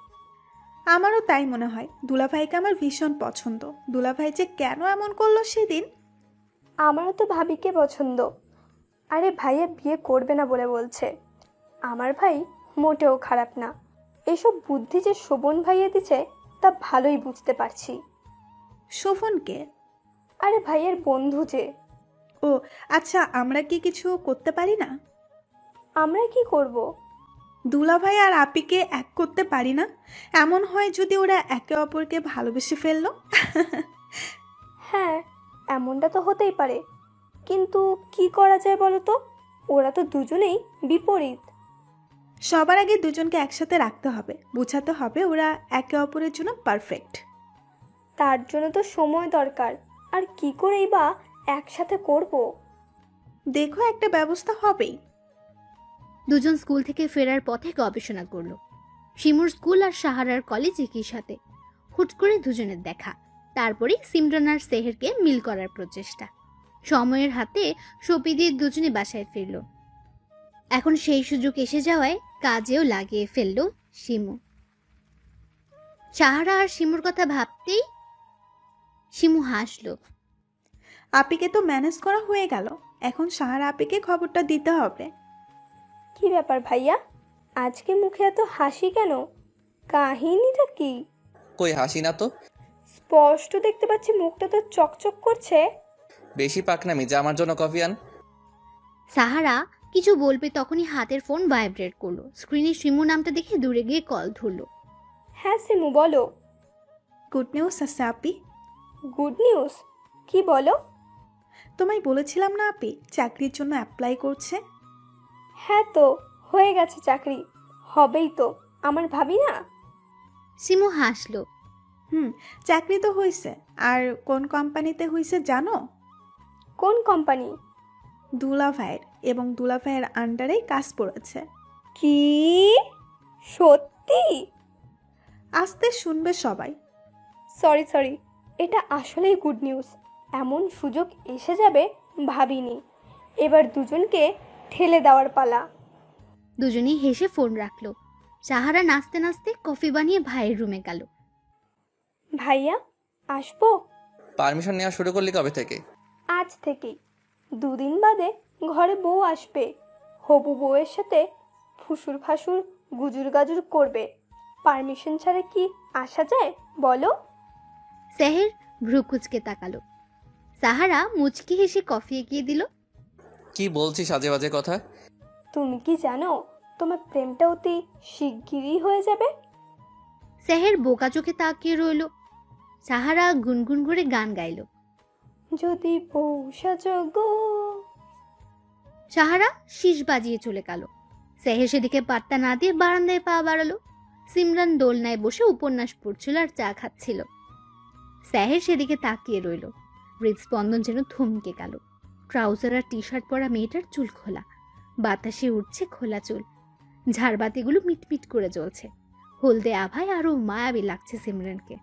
আমারও তাই মনে হয়। দুলাভাইকে আমার ভীষণ পছন্দ। দুলাভাই যে কেন এমন করলো সেদিন। আমারও তো ভাবিকে পছন্দ। আরে ভাইয়া বিয়ে করবে না বলে বলছে। আমার ভাই মোটেও খারাপ না। এসব বুদ্ধি যে শোভন ভাইয়া দিচ্ছে তা ভালোই বুঝতে পারছি। শোভনকে? আরে ভাইয়ের বন্ধু যে। ও আচ্ছা, আমরা কি কিছু করতে পারি না? আমরা কি করব? দুলাভাই আর আপিকে এক করতে পারি না? এমন হয় যদি ওরা একে অপরকে ভালোবেসে ফেললো। হ্যাঁ, এমনটা তো হতেই পারে, কিন্তু কি করা যায় বলো তো? ওরা তো দুজনেই বিপরীত। সবার আগে দুজনকে একসাথে রাখতে হবে, বুঝাতে হবে ওরা একে অপরের জন্য পারফেক্ট। তার জন্য তো সময় দরকার। আর কি করেই বা একসাথে করব? দেখো, একটা ব্যবস্থা হবেই। দুজন স্কুল থেকে ফেরার পথে গবেষণা করলো। শিমুর স্কুল আর সাহারার কলেজ একই সাথে। হুট করে দুজনের দেখা, তারপরে সিমরান আর সেহেরকে মিল করার প্রচেষ্টা। সময়ের হাতে সপি দিয়ে দুজনে বাসায় ফিরল। এখন সেই সুযোগ এসে যাওয়ায় কাজেও লাগিয়ে ফেলল শিমু। সাহারা আর শিমুর কথা ভাবতেই শিমু হাসলো। আপিকে তো ম্যানেজ করা হয়ে গেল, এখন সাহারা আপিকে খবরটা দিতে হবে। কি ব্যাপার ভাইয়া, আজকে মুখে এত হাসি কেন? কাহিনীটা কি? কই হাসি না তো। স্পষ্ট দেখতে পাচ্ছি মুখটা তো চকচক করছে। বেশি পাকনামি, যা আমার জন্য কফি আন। সাহারা কিছু বলবে তখনই হাতের ফোন ভাইব্রেট করলো। স্ক্রিনে শিমু নামটা দেখে দূরে গিয়ে কল ধরলো। হ্যাঁ সিমু, বলো। গুড নিউজ আছে আপি। Good news? কি বলো? তোমায় বলেছিলাম না আপি চাকরির জন্য অ্যাপ্লাই করছে। হ্যাঁ তো, হয়ে গেছে চাকরি। হবেই তো, আমার ভাবি না। শিমু হাসলো। চাকরি তো হয়েছে। আর কোন কোম্পানিতে হয়েছে জানো? কোন কোম্পানি? দুলাভাইয়ের, এবং দুলাভাইয়ের আন্ডারেই কাজ পড়েছে। কি সত্যি? আস্তে শুনবে সবাই। সরি, এটা আসলেই গুড নিউজ। এমন সুযোগ এসে যাবে ভাবিনি। এবার দুজনকে ঠেলে দেওয়ার পালা। দুজনেই হেসে ফোন রাখলো। সাহারা নাচতে নাচতে কফি বানিয়ে ভাইয়ের রুমে গেল। ভাইয়া আসবো? পারমিশন নেওয়া শুরু করলি কবে থেকে? আজ থেকেই। 2 দিন বাদে ঘরে বউ আসবে। হবু বউয়ের সাথে ফুসুর ফাসুর গুজুর গাজুর করবে। পারমিশন ছাড়া কি আসা যায় বলো? সেহের ভ্রু কুচকে তাকালো। সাহারা মুচকি হেসে কফি এগিয়ে দিল। কি বলছিস আজে বাজে কথা? তুমি কি জানো তোমার প্রেমটা অতি শিগগিরই হয়ে যাবে? সেহের বোকা চোখে তাকিয়ে রইল। সাহারা গুনগুন করে গান গাইল। যদি বউ সাজো গো। সাহারা শীষ বাজিয়ে চলে গেল। সেহের সেদিকে পাত্তা না দিয়ে বারান্দায় পা বাড়ালো। সিমরান দোলনায় বসে উপন্যাস পড়ছিল আর চা খাচ্ছিল। সেহের সেদিকে তাকিয়ে রইল। হৃদস্পন্দন যেন থমকে গেল। ট্রাউজার আর টি শার্ট পরা মেয়েটার চুল খোলা, বাতাসে উঠছে খোলা চুল। ঝাড়বাতিগুলো মিটমিট করে জ্বলছে। হলদে আভায় আরো মায়াবী লাগছে সিমরানকে।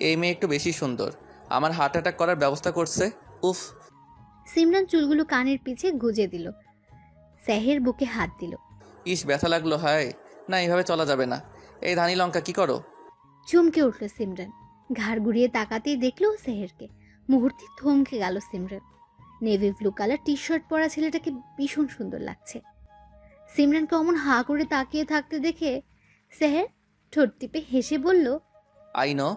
এই মেয়ে একটু বেশি সুন্দর, আমার হার্ট অ্যাটাক করার ব্যবস্থা করছে। উফ। সিমরান চুলগুলো কানের পিছে গুজে দিল। সেহের বুকে হাত দিল। ইস, ব্যথা লাগলো। হায় না, এইভাবে চলা যাবে না। এই ধানি লঙ্কা, কি করো? চমকে উঠল সিমরান। ঘাড় ঘুরিয়ে তাকাতেই দেখলো সেহেরকে। মুহূর্তে থমকে গেল Simran. Navy blue colour T shirt পরা ছেলেটাকে ভীষণ সুন্দর লাগছে। সিমরানকে অমন হা করে তাকিয়ে থাকতে দেখে সেহের ঠোঁট টিপে হেসে বলল, I know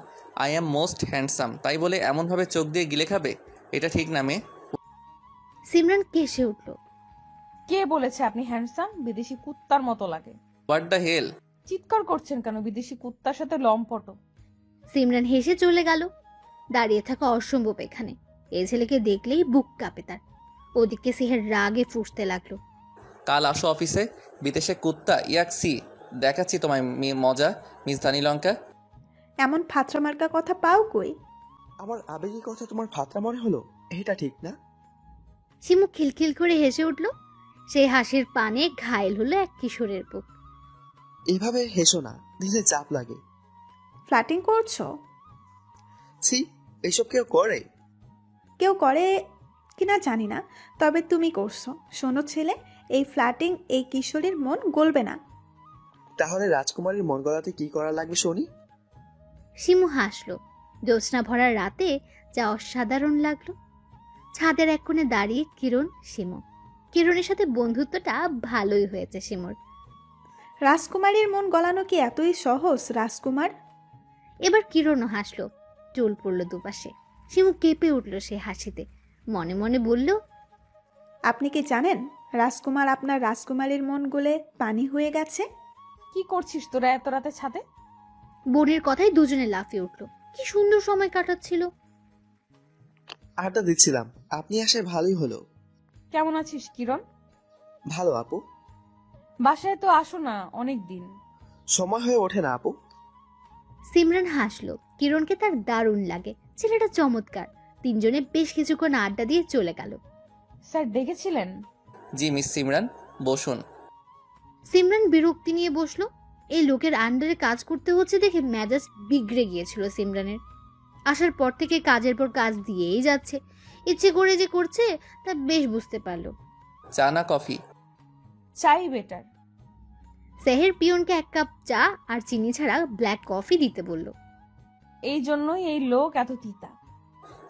I am most handsome, তাই বলে এমনভাবে চোখ দিয়ে গিলে খাবে? এটা ঠিক না মেয়ে। সিমরান কেসে উঠল। কে বলেছে আপনি হ্যান্ডসাম? বিদেশি কুত্তার মতো লাগে। What the hell? চিৎকার করছেন কেন? বিদেশি কুত্তার সাথে লম্পট। সিমরান হেসে চলে গেল। দাঁড়িয়ে থাকা অসম্ভব এখানে। এই ছেলেকে দেখলেই বুক কাঁপে তার। ওদিকে সেহের রাগে ফুঁসতে লাগলো। কাল আসো অফিসে, বিদেশে কুত্তা ইয়াকসি দেখাচ্ছি তোমায় মজা, মিস ধানি লঙ্কা। এমন ফাত্রা মার্কা কথা পাও কই? আমার আবেগী কথা তোমার ফাতরা মনে হলো? এটা ঠিক না। শিমু খিলখিল করে হেসে উঠল। সেই হাসির পানে ঘায়েল হলো এক কিশোরের বুক। এভাবে হেসো না, দিলে চাপ লাগে। ফ্ল্যাটিং করছো? ছি, এসব কেউ করে? কেউ করে কিনা জানি না, তবে তুমি করছো। শোনো ছেলে, এই ফ্ল্যাটিং এই কিশোরীর মন গলবে না। তাহলে রাজকুমারীর মন গলাতে কি করা লাগবে শুনি? শিমু হাসলো। জ্যোৎস্না ভরা রাতে যা অসাধারণ লাগলো। ছাদের এক কোণে দাঁড়িয়ে কিরণ, শিমু। কিরণের সাথে বন্ধুত্বটা ভালোই হয়েছে শিমুর। রাজকুমারীর মন গলানো কি এতই সহজ রাজকুমার? এবার কিরণও হাসলো। চুল পড়ল দুপাশে। শিমু কেঁপে উঠল সে হাসিতে। মনে মনে বলল, আপনি কি জানেন রাজকুমার আপনার রাজকুমারীর মন গলে পানি হয়ে গেছে? কি করছিস তোরা এত রাতে ছাদে? বোনের কথাই দুজনে লাফিয়ে উঠল। কি সুন্দর সময় কাটাচ্ছিল। আড্ডা দিচ্ছিলাম, আপনি আসে ভালোই হলো। কেমন আছিস কিরণ? ভালো আপু। বাসায় তো আসো না অনেক দিন। সময় হয়ে ওঠে না আপু। সিমরান হাসলো। কিরণকে তার দারুণ লাগে। ছেলেটা চমৎকার। তিনজনে বেশ কিছুক্ষণ আড্ডা দিয়ে চলে গেল। স্যার ডেকেছিলেন? জি মিস সিমরান, বসুন। সিমরান বিরক্তি নিয়ে বসলো। এই লোকের আন্ডারে কাজ করতে হচ্ছে দেখে মেজাজ বিগড়ে গিয়েছিল সিমরানের। আসার পর থেকে কাজের পর কাজ দিয়েই যাচ্ছে। ইচ্ছে করে যে করছে তা বেশ বুঝতে পারলো। চা না কফি? চাই বেটার। সেহের পিয়নকে 1 কাপ চা আর চিনি ছাড়া ব্ল্যাক কফি দিতে বলল। এই জন্যই এই লোক এত তিতা।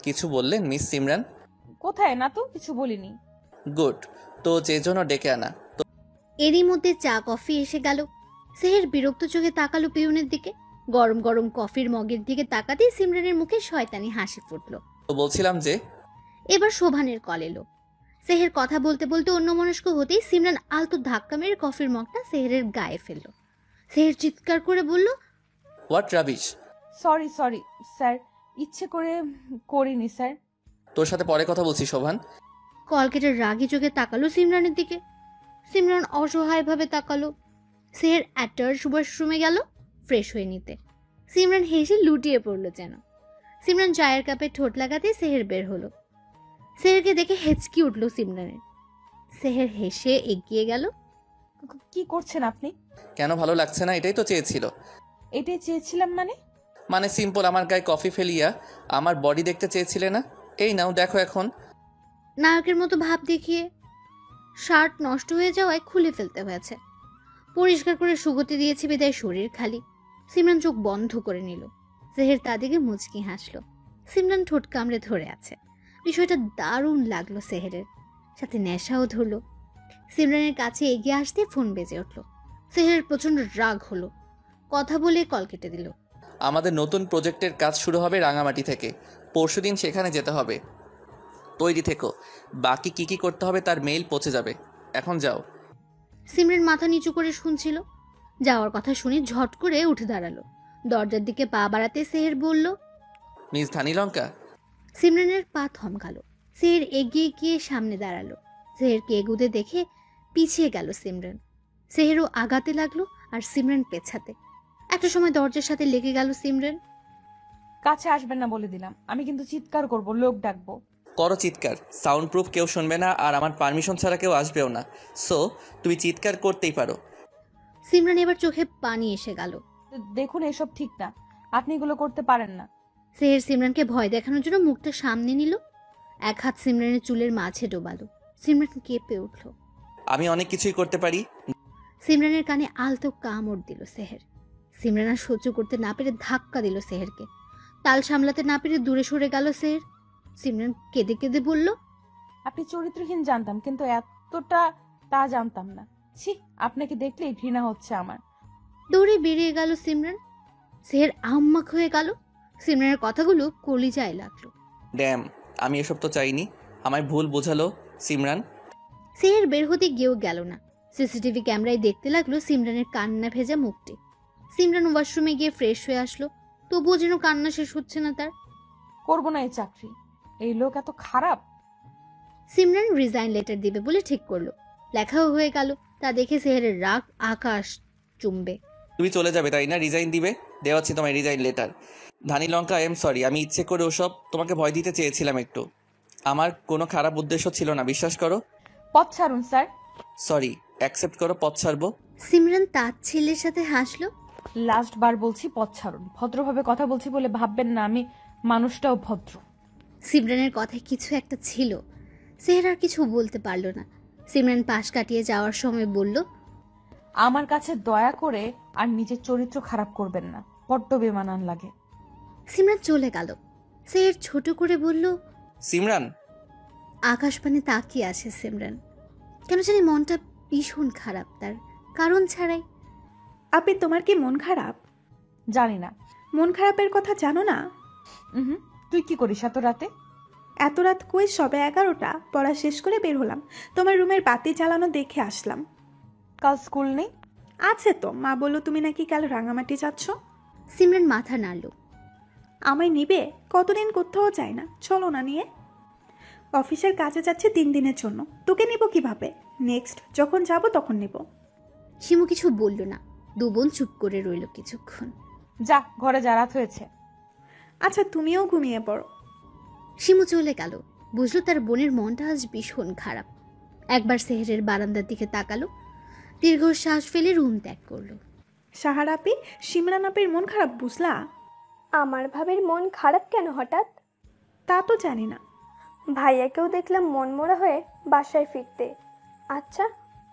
কিছু বললেন মিস সিমরান? কোথায় না তো, কিছু বলিনি। গুড, তো যে জন্য ডেকে আনা। এরই মধ্যে চা কফি এসে গেল। সেহের বিরক্ত চোখে তাকালো পিয়নের দিকে। গরম গরম কফির মগের দিকে তাকাতেই সিমরানের মুখে শয়তানি হাসি ফুটলো। তো বলছিলাম যে এবার শোভানের কল এলো। সেহের কথা বলতে বলতে অন্যমনস্ক হতেই সিমরান আলতো ধাক্কা মেরে কফির মগটা সেহেরের গায়ে ফেললো। সেহের চিৎকার করে বলল, হোয়াট রাবিশ। সরি স্যার, ইচ্ছে করে করিনি স্যার। তোর সাথে পরে কথা বলছি শোভান। কল কেটে রাগি চোখে তাকালো সিমরানের দিকে। সিমরান অসহায়ভাবে তাকালো। সেহের অ্যাটার্স ওয়াশরুমে গেল ফ্রেশ হয়ে নিতে। সিমরান হেসে লুটিয়ে পড়লো যেন। সিমরান চায়ের কাপে ঠোঁট লাগাতে সেহের বের হলো। সেহেরকে দেখে হেঁচকি উঠল সিমরানের। সেহের হেসে এগিয়ে গেল। কি করছেন আপনি? কেন ভালো লাগছে না? এটাই তো চেয়েছিল। এটাই চেয়েছিলাম মানে সিম্পল, আমার গায়ে কফি ফেলিয়া আমার বডি দেখতে চেয়েছিলে না? এই নাও দেখো এখন। নায়কের মতো ভাব দেখিয়ে শার্ট নষ্ট হয়ে যাওয়ায় খুলে ফেলতে হয়েছে। পরিষ্কার করে সুগতি দিয়েছে বিদায় শরীর খালি। সিমরান চোখ বন্ধ করে নিল। সেহের তা দিকে মুচকি হাসলো। সিমরান ঠোঁট কামড়ে ধরে আছে। বিষয়টা দারুণ লাগলো সেহেরের, সাথে নেশাও ধরলো। সিমরানের কাছে এগিয়ে আসতে ফোন বেজে উঠল। সেহেরের প্রচন্ড রাগ হলো। কথা বলে কল কেটে দিল। আমাদের নতুন প্রজেক্টের কাজ শুরু হবে রাঙামাটি থেকে। পরশুদিন সেখানে যেতে হবে, তৈরি থেকো। বাকি কি করতে হবে তার মেইল পৌঁছে যাবে। এখন যাও। সিমরান মাথা নিচু করে শুনছিল। যাওয়ার কথা শুনে ঝট করে উঠে দাঁড়ালো। দরজার দিকে পা বাড়াতে সেহের বলল, মিস ধানীলঙ্কা। সিমরানের পা থমকালো। সেহের এগিয়ে গিয়ে সামনে দাঁড়ালো। সেহেরকে এগুতে দেখে পিছিয়ে গেল সিমরান। সেহেরও আগাতে লাগলো আর সিমরান পেছাতে। একটা সময় দরজার সাথে লেগে গেল সিমরান। কাছে আসবেন না বলে দিলাম। আমি কিন্তু চিৎকার করব, লোক ডাকবো। করো চিৎকার, সাউন্ড প্রুফ, কেউ শুনবে না আর আমার পারমিশন ছাড়া কেউ আসবেও না। সো তুমি চিৎকার করতেই পারো। সিমরান এবার চোখে পানি এসে গেল। দেখুন, এসব ঠিক না, আপনি এগুলো করতে পারেন না। সেহের সিমরানকে ভয় দেখানোর জন্য মুখটা সামনে নিল। এক হাত সিমরানের চুলের মাঝে ডোবালো। সিমরান কেঁপে উঠল। আমি অনেক কিছুই করতে পারি। সিমরানের কানে আলতো কামড় দিল সেহের। সিমরান আর সহ্য করতে না পেরে ধাক্কা দিল সেহেরকে। তাল সামলাতে না পেরে দূরে সরে গেল সেহের। সিমরান কেঁদে কেঁদে বলল, আপনি চরিত্রহীন জানতাম, কিন্তু এতটা তা জানতাম না। ছি, আপনাকে দেখলেই ঘৃণা হচ্ছে আমার। দৌড়ে বেরিয়ে গেল সিমরান। সেহের আহম্মক হয়ে গেল। সিমরানের কথাগুলো কলিজায় লাগলো। ড্যাম, আমি এসব তো চাইনি। আমায় ভুল বোঝালো সিমরান। সেহের বের হতে গিয়েও গেল না। সিসিটিভি ক্যামেরায় দেখতে লাগলো সিমরানের কান্না ভেজা মুখটি। সিমরান ওয়াশরুমে গিয়ে ফ্রেশ হয়ে আসলো। তবুও যেন কান্না শেষ হচ্ছে না তার। করবো না এই চাকরি, এই লোক এত খারাপ। সিমরান রিজাইন লেটার দিবে বলে ঠিক করলো। লেখাও হয়ে গেল। তা দেখে সেহেরের রাগ আকাশ চুম্বে। তুমি চলে যাবে তাই না? রিজাইন দিবে? দেওয়াচ্ছি তোমায় resign letter. Dhanilanka, I am sorry. আমি ইচ্ছে করে ওসব তোমাকে ভয় দিতে চেয়েছিলাম একটু। আমার কোনো খারাপ উদ্দেশ্য ছিল না, বিশ্বাস করো। পথ ছাড়ুন স্যার। সরি, অ্যাকসেপ্ট করো, পথ ছাড়বো। সিমরান তার ছেলের সাথে হাসলো। লাস্ট বার বলছি, পথ ছাড়ুন। ভদ্রভাবে কথা বলছি বলে ভাববেন না আমি মানুষটাও ভদ্র। সিমরানের কথায় কিছু একটা ছিল। সেহের আর কিছু বলতে পারল না। সিমরান পাশ কাটিয়ে যাওয়ার সময় বলল, আমার কাছে দয়া করে আর নিজের চরিত্র খারাপ করবেন না, বড্ড বেমানান লাগে। সিমরান চলে গেল। সেহের ছোট করে বলল, সিমরান। আকাশপানে তাকিয়ে আছে সিমরান। কেন জানি মনটা ভীষণ খারাপ তার, কারণ ছাড়াই। আপনি, তোমার কি মন খারাপ? জানি না। মন খারাপের কথা জানো না? তুই কি করিস এত রাতে? এত রাত কই, সবে 11টা। পড়া শেষ করে বের হলাম, তোমার রুমের বাতি জ্বালানো দেখে আসলাম। কাল স্কুল নেই? আছে তো, মা বললো তুমি নাকি কাল রাঙামাটি যাচ্ছ। সিমরান মাথা নাড়ল। আমায় নিবে? কতদিন কোথাও যায় না, চলো না নিয়ে। অফিসের কাজে যাচ্ছে 3 দিনের জন্য, তোকে নিব কিভাবে? নেক্সট যখন যাব তখন নিব। শিমু কিছু বলল না। দু বোন চুপ করে রইল কিছুক্ষণ। যা, ঘরে যা, রাত হয়েছে। আচ্ছা, তুমিও ঘুমিয়ে পড়ো। শিমু চলে গেল। বুঝলো তার বোনের মনটা আজ ভীষণ খারাপ। একবার সেহেরের বারান্দার দিকে তাকালো। দীর্ঘশ্বাস ফেলে রুম ত্যাগ করলো। সাহার আপি, সিমরান আপির মন খারাপ বুঝলা? আমার ভাবির মন খারাপ কেন হঠাৎ? তা তো জানি না। ভাইয়াকেও দেখলাম মনমরা হয়ে বাসায় ফিরতে। আচ্ছা,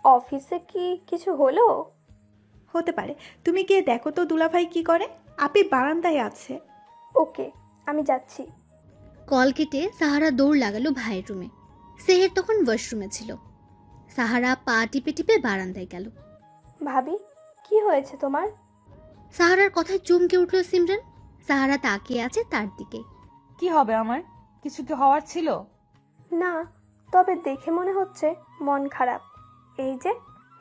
অফিসে কি কিছু হলো? হতে পারে, তুমি গিয়ে দেখো তো দুলাভাই কি করে। আপি বারান্দায় আছে। ওকে, আমি যাচ্ছি। কল কেটে সাহারা দৌড় লাগালো ভাইয়ের রুমে। সেহের তখন ওয়াশরুমে ছিল। সাহারা পা টিপে টিপে বারান্দায় গেল। ভাবি, কি হয়েছে তোমার? সাহারার কথায় চমকে উঠল সিমরান। সাহারা তাকিয়ে আছে তার দিকে। কি হবে আমার? কিছু কি হওয়ার ছিল? না, তবে দেখে মনে হচ্ছে মন খারাপ। এই যে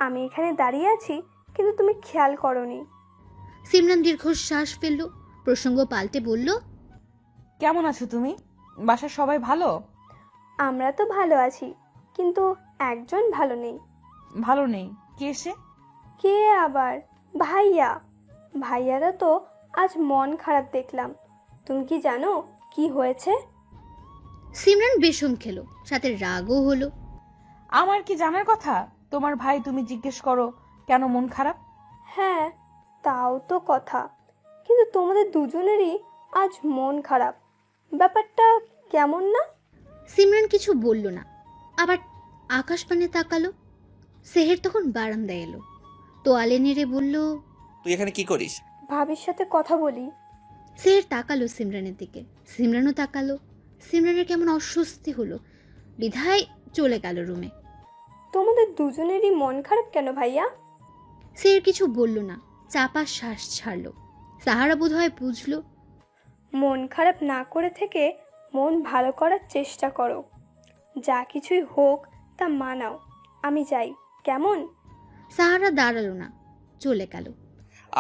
আমি এখানে দাঁড়িয়ে আছি, কিন্তু তুমি খেয়াল করনি। সিমরান দীর্ঘশ্বাস ফেলল। প্রসঙ্গ পাল্টে বলল, কেমন আছো তুমি? বাসার সবাই ভালো? আমরা তো ভালো আছি, কিন্তু একজন ভালো নেই। ভালো নেই? কে সে? কে আবার? ভাইয়া। ভাইয়ারা তো আজ মন খারাপ দেখলাম। তুমি কি জানো কি হয়েছে? সিমরান বেশম খেলো, সাথে রাগও হলো। আমার কি জানার কথা? তোমার ভাই, তুমি জিজ্ঞেস করো কেন মন খারাপ। হ্যাঁ, তাও তো কথা, কিন্তু তোমাদের দুজনেরই আজ মন খারাপ। ব্যাপারটা কেমন না? সিমরান কিছু বলল না, আবার আকাশপানে তাকালো। সেহের তখন বারান্দায় এলো, তোয়ালে নেড়ে বলল, তুই এখানে কি করিস? ভাবির সাথে কথা বলি। সেহের তাকালো সিমরানের দিকে, সিমরানও তাকালো। সিমরানের কেমন অস্বস্তি হলো, বিধায় চলে গেল রুমে। তোমাদের দুজনেরই মন খারাপ কেন ভাইয়া? সেহের কিছু বলল না, চাপা শ্বাস ছাড়লো। সাহারা বোধহয় বুঝলো। মন খারাপ না করে থেকে মন ভালো করার চেষ্টা করো। যা কিছুই হোক তা মানাও। আমি যাই, কেমন? সাহারা দাঁড়ালো না, চলে গেল।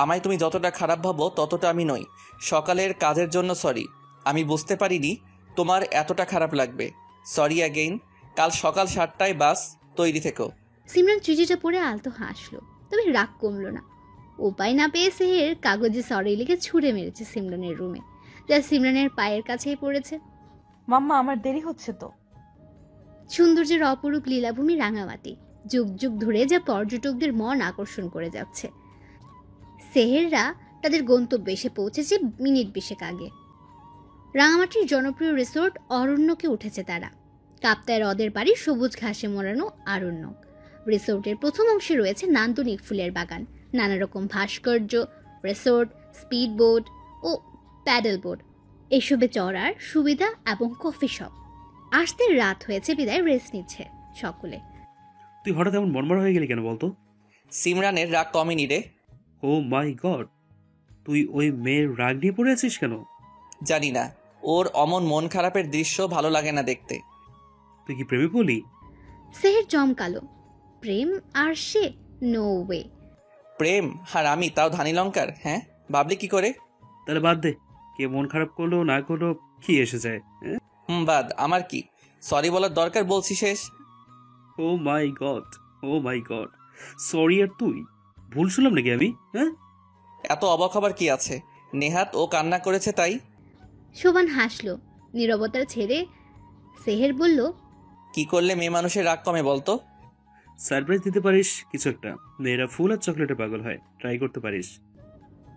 আমায় তুমি যতটা খারাপ ভাবো ততটা আমি নই। সকালের কাজের জন্য সরি। আমি বুঝতে পারিনি তোমার এতটা খারাপ লাগবে। Sorry again. কাল সকাল 7টায় বাস, তৈরি থেকো। সিমরান চিঠিটা পড়ে আলতো হাসলো, তবে রাগ কমলো না। উপায় না পেয়ে সেহের কাগজে সরি লিখে ছুঁড়ে মেরেছে সিমরানের রুমে, যা সিমরানের পায়ের কাছেই পড়েছে। মাম্মা, আমার দেরি হচ্ছে তো। সৌন্দর্যের অপরূপ লীলাভূমি রাঙামাটি, যুগ যুগ ধরে যা পর্যটকদের মন আকর্ষণ করে যাচ্ছে। সেহেররা তাদের গন্তব্যে এসে পৌঁছেছে মিনিট 20 আগে। রাঙামাটির জনপ্রিয় রিসোর্ট অরণ্যকে উঠেছে তারা। কাপ্তায় হ্রদের পাড়ে সবুজ ঘাসে মোড়ানো আরণ্যক। রিসোর্টের প্রথম অংশে রয়েছে নান্দনিক ফুলের বাগান, নানা রকম ভাস্কর্য, রিসোর্ট, স্পিড বোট ও প্যাডেল বোট, এসবে চড়ার সুবিধা এবং কফি শপ। আসতে রাত হয়েছে বিদায় রেস্ট নিচ্ছে সকলে। তুই হঠাৎ এমন মনমরা হয়ে গেলি কেন বলতো? সিমরানের রাগ কমেনি রে। ও মাই গড, তুই ওই মেয়ের রাগ নিয়ে পড়ে আছিস কেন? জানি না, ওর অমন মন খারাপের দৃশ্য ভালো লাগে না দেখতে। তুই কি প্রেমে বলি? সেহের চমকালো। প্রেম আর সে? No way. প্রেম আর আমি, তাও ধানি লঙ্কার? হ্যাঁ, ভাবলি কি করে? তাহলে বাদ দে, কে মন খারাপ করলো না করলো কি এসে যায়? বাদ, আমার কি? সরি বলার দরকার বলছি শেষ। ও মাই গড, ও মাই গড, সরি। আর তুই ভুল শুনলাম নাকি আমি? হ্যাঁ, এত অবাক হবার কি আছে? নেহাত ও কান্না করেছে তাই। শোভান হাসলো। নীরবতার ছেড়ে সেহের বলল, কি করলে মেয়ে মানুষের রাগ কমে বলতো? সারপ্রাইজ দিতে পারিস কিছু একটা। মেয়েরা ফুল আর চকলেটে পাগল হয়, ট্রাই করতে পারিস।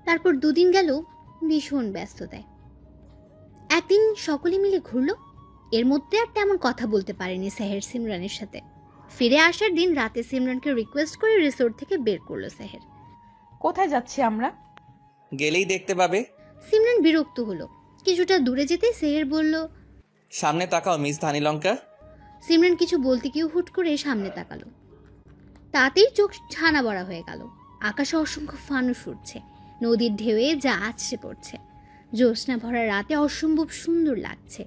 তারপর 2 দিন গেল ভীষণ ব্যস্ততায়। একদিন সকলে মিলে ঘুরলো। এর মধ্যে আর তেমন কথা বলতে পারেনি সেহের সিমরানের সাথে। ফিরে আসার দিন রাতে সিমরানকে রিকোয়েস্ট করে রিসোর্ট থেকে বের করলো সেহের। কোথায় যাচ্ছি আমরা? গেলেই দেখতে পাবে। সিমরান বিরক্ত হলো। কিছুটা দূরে যেতে সেহের বলল, সামনে তাকাও মিস ধানি লঙ্কা। সিমরান কিছু বলতে গিয়ে হুট করে সামনে তাকালো। তাতেই চোখ ছানা বড়া হয়ে গেল। আকাশে অসংখ্য ফানুস উঠছে, নদীর ঢেউয়ে যা আছড়ে পড়ছে। জ্যোৎস্না ভরা রাতে অসম্ভব সুন্দর লাগছে।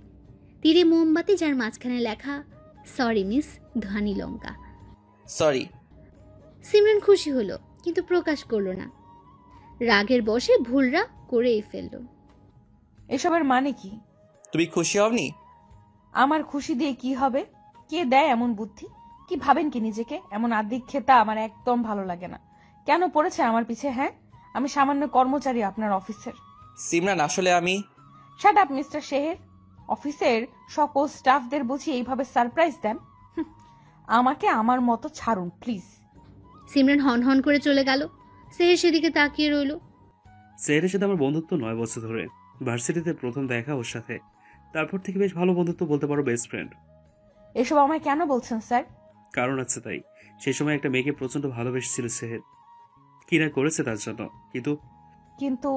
তীরে মোমবাতি, যার মাঝখানে লেখা সরি মিস ধানি লঙ্কা। সরি। সিমরান খুশি হলো, কিন্তু প্রকাশ করলো না। রাগের বশে ভুলরা করেই ফেললো। এসবের মানে কি? তুমি খুশি হওনি? আমার খুশি দিয়ে কি হবে? কে দেয় এমন বুদ্ধি? কি ভাবেন কি নিজেকে? এমন আদিক খেতা আমার একদম ভালো লাগে না। কেন পড়েছে আমার পিছে? হ্যাঁ, আমি সামান্য কর্মচারী আপনার অফিসের। সিমরান, আসলে আমি। Shut up mister Seher. অফিসের সকল স্টাফদের বুঝি এইভাবে সারপ্রাইজ দেন? আমাকে আমার মতো ছাড়ুন প্লিজ। সিমরান হন হন করে চলে গেল। সেহের সেদিকে তাকিয়ে রইল। সেহেরের সাথে আমার বন্ধুত্ব 9 বছর ধরে। ভার্সিটিতে প্রথম দেখা ওর সাথে, তারপর থেকে বেশ ভালো বন্ধুত্ব, বলতে পারো বেস্ট ফ্রেন্ড। এসব আমায় কেন বলছেন স্যার? কারণ আছে তাই। সেই সময় একটা মেয়েকে প্রচন্ড ভালোবেসেছিল সেহের, কি না করেছে তার জন্য। কিন্তু কিন্তু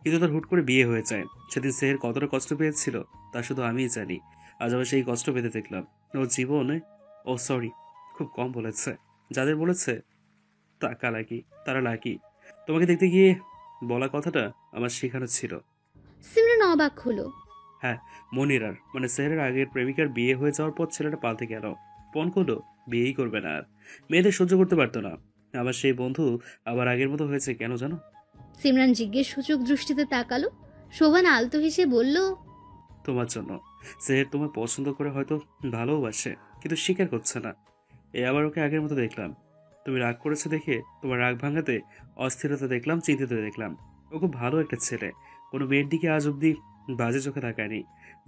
কিন্তু তার হুট করে বিয়ে হয়ে যায়। সেদিন সেহের কতটা কষ্ট পেয়েছিল তা শুধু আমিই জানি। আজ আবার সেই কষ্ট পেতে দেখলাম ওর জীবনে। ও সরি, খুব কম বলেছে। যাদের বলেছে তারা লাকি। তোমাকে দেখতে গিয়ে বলা কথাটা আমার শেখানো ছিল। সিমরান অবাক হলো। হ্যাঁ, মনিরার মানে সেহেরের আগের প্রেমিকার বিয়ে হয়ে যাওয়ার পর ছেলেটা পাল্টে গেল। ফোন করলো বিয়েই করবে না আর। মেয়েদের সহ্য করতে পারতো না। আমার সেই বন্ধু আবার আগের মতো হয়েছে কেন জানো? সিমরান জিজ্ঞেস সূচক দৃষ্টিতে তাকালো। শোভান আলতো হেসে বলল, তোমার জন্য। সেহের তোমায় পছন্দ করে হয়তো ভালোবাসে, কিন্তু স্বীকার করছে না। আবার ওকে আগের মতো দেখলাম। তুমি রাগ করেছো দেখে তোমার রাগ ভাঙাতে অস্থিরতা দেখলাম, চিন্তিত দেখলাম। ও খুব ভালো একটা ছেলে, কোনো মেয়ের দিকে আজ অব্দি বাজে চোখে তাকায়নি।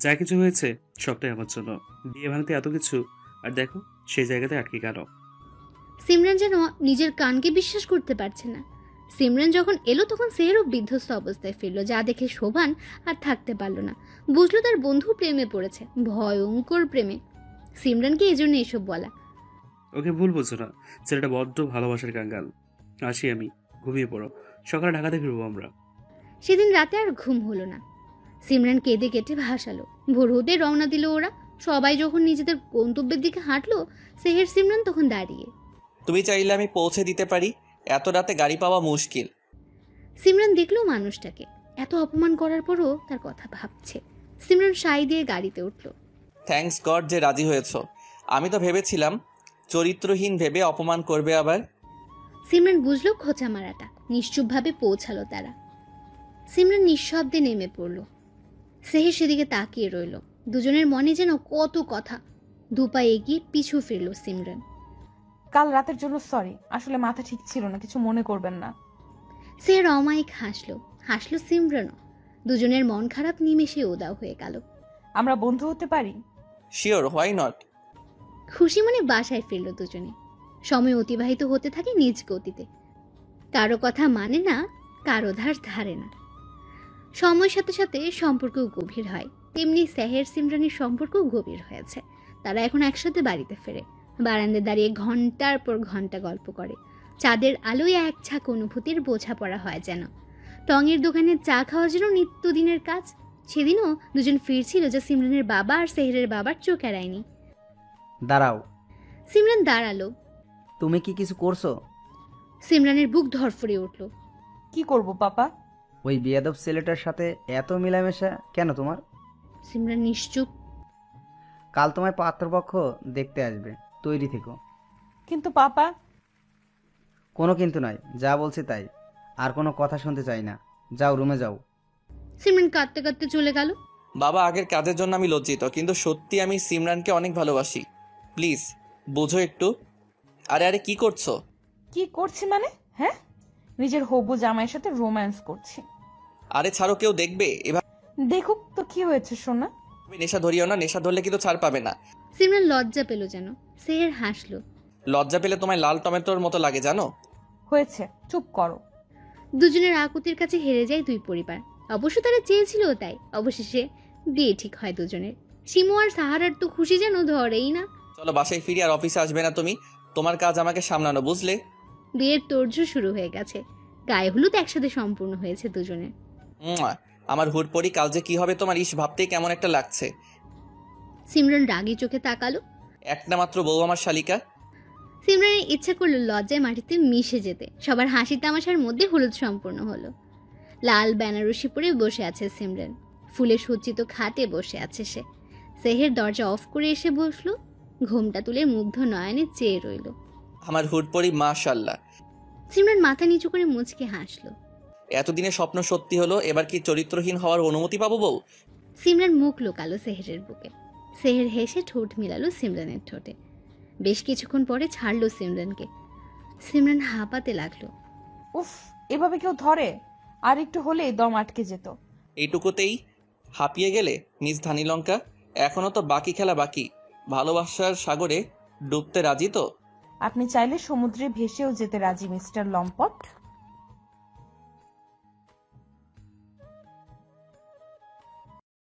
যা কিছু হয়েছে সবটাই আমার জন্য। বিয়ে ভাঙতে এত কিছু, আর দেখো সেই জায়গাতে আটকে গেল। সিমরান যেন নিজের কানকে বিশ্বাস করতে পারছে না। সিমরান যখন এলো তখন সেহেরও বিধ্বস্ত অবস্থায় ফিরল, যা দেখে শোভান আর থাকতে পারল না। বুঝলো তার বন্ধু প্রেমে পড়েছে, ভয়ঙ্কর প্রেমে। সিমরানকে এজন্য এসব বলা। ওকে ভুল বুঝো না, ছেলেটা বড্ড ভালোবাসার কাঙ্গাল। আসি আমি, ঘুমিয়ে পড়ো, সকালে ঢাকাতে ফিরবো আমরা। সেদিন রাতে আর ঘুম হলো না। সিমরান কেঁদে কেটে ভাসালো। ভোর হতে রওনা দিল ওরা। সবাই যখন নিজেদের গন্তব্যের দিকে হাঁটলো, সেহের সিমরান তখন দাঁড়িয়ে। তুমি চাইলে আমি পৌঁছে দিতে পারি, এত রাতে গাড়ি পাওয়া মুশকিল। সিমরান দেখলো মানুষটাকে, এত অপমান করার পরও তার কথা ভাবছে। সিমরান সাই দিয়ে গাড়িতে উঠলো। থ্যাঙ্কস গড যে রাজি হয়েছ। আমি তো ভেবেছিলাম চরিত্রহীন ভেবে অপমান করবে আবার। সিমরান বুঝলো খোঁচা মারাটা। নিশ্চুপভাবে পৌঁছালো তারা। সিমরান নিঃশব্দে নেমে পড়ল। সেহের সেদিকে তাকিয়ে রইল। দুজনের মনে যেন কত কথা। দুপা এগিয়ে পিছু ফিরল সিমরান। কাল রাতের জন্য সরি, আসলে মাথা ঠিক ছিল না, কিছু মনে করবেন না। সেহের অমায়িক হাসলো সিমরানও। দুজনের মন খারাপ নিমেষে উদাও হয়ে গেল। আমরা বন্ধু হতে পারি? Sure, why not. খুশি মনে বাসায় ফিরল দুজনে। সময় অতিবাহিত হতে থাকে নিজ গতিতে। কারো কথা মানে না, কারো ধার ধারে না। সময়ের সাথে সাথে সম্পর্ক গভীর হয়, তেমনি সেহের সিমরানের সম্পর্কও গভীর হয়েছে। তারা এখন একসাথে বাড়িতে ফেরে। বারান্দায় দাঁড়িয়ে ঘন্টার পর ঘন্টা গল্প করে। চাঁদের আলোয় এক ঝাঁক অনুভূতির বোঝাপড়া হয় যেন। টঙের দোকানে চা খাওয়া যেন নিত্যদিনের কাজ। সেদিনও দুজন ফিরছিল, যা সিমরানের বাবা আর সেহেরের বাবার চোখ এড়ায়নি। দাঁড়াও। সিমরান দাঁড়ালো। তুমি কি কিছু করছো? সিমরানের বুক ধরফড়ে উঠল। কি করব পাপা? ওই বিয়াদব ছেলেটার সাথে এত মেলামেশা কেন তোমার? সিমরান নিশ্চুপ। কাল তোমায় পাত্রপক্ষ দেখতে আসবে, তৈরি থেকো। কিন্তু পাপা। কোনো কিন্তু নয়, যা বলছি তাই। আর কোনো কথা শুনতে চাই না। যাও, রুমে যাও। সিমরান কাঁদতে কাঁদতে চলে গেল। বাবা, আগের কাজের জন্য আমি লজ্জিত, কিন্তু সত্যি আমি সিমরানকে অনেক ভালোবাসি। প্লিজ বোঝো একটু। আরে কি করছো? কি করছি মানে? হ্যাঁ, নিজের হবু জামাইয়ের সাথে রোম্যান্স করছি। আরে ছাড়ো, কেউ দেখবে। এভাবে দেখুক তো কি হয়েছে সোনা। তুমি নেশা ধরিও না, নেশা ধরলে কিন্তু ছাড় পাবে না। সিমরান লজ্জা পেল যেন। সেহের হাসলো। লজ্জা পেলে তোমায় লাল টমেটোর মতো লাগে জানো। হয়েছে, চুপ করো। দুজনের আকুতির কাছে হেরে যায় দুই পরিবার। অবশ্য তারা চেয়েছিল তাই। অবশেষে বিয়ে ঠিক হয় দুজনের। শিমু আর সাহারার তো খুশি যেন ধরেই না। চলো বাসায় ফিরি, আর অফিসে আসবে না তুমি। তোমার কাজ আমাকে সামলানো, বুঝলে? বিয়ের তোড়জোড় শুরু হয়ে গেছে। গায়ে হলুদ একসাথে সম্পূর্ণ হয়েছে দুজনের। আমার হুট পরি, কাল যে কি হবে তোমার ইস ভাবতেই কেমন একটা লাগছে। সিমরান রাগী চোখে তাকালো। একটা মাত্র বউ আমার শালিকা। সিমরানের ইচ্ছা করলো লজ্জায় মাটিতে মিশে যেতে। সবার হাসি তামাশার মধ্যে হলুদ সম্পূর্ণ হলো। লাল বেনারসি পরে বসে আছে সিমরান। ফুলে সজ্জিত খাটে বসে আছে সে। সেহের দরজা অফ করে এসে বসলো। ঘোমটা তুলে মুগ্ধ নয়নে চেয়ে রইল। আমার হুট পরি, মাশাআল্লাহ। সিমরান মাথা নিচু করে মুচকে হাসলো। এতদিনে স্বপ্ন সত্যি হলো, এবার কি চরিত্রহীন হওয়ার অনুমতি পাবো বউ? সিমরান মুখ লোকালো সেহেরের বুকে। সেহের হেসে ঠোঁট মিলালো সিমরানের ঠোঁটে। বেশ কিছুক্ষণ পরে ছাড়লো সিমরানকে। সিমরান হাঁপাতে লাগলো। উফ, এভাবে কেউ ধরে? আর একটু হলে দম আটকে যেত। এইটুকুতেই হাঁপিয়ে গেলে মিস ধানীলঙ্কা? এখনো তো বাকি খেলা বাকি। ভালোবাসার সাগরে ডুবতে রাজি তো? আপনি চাইলে সমুদ্রে ভেসেও যেতে রাজি মিস্টার লম্পট।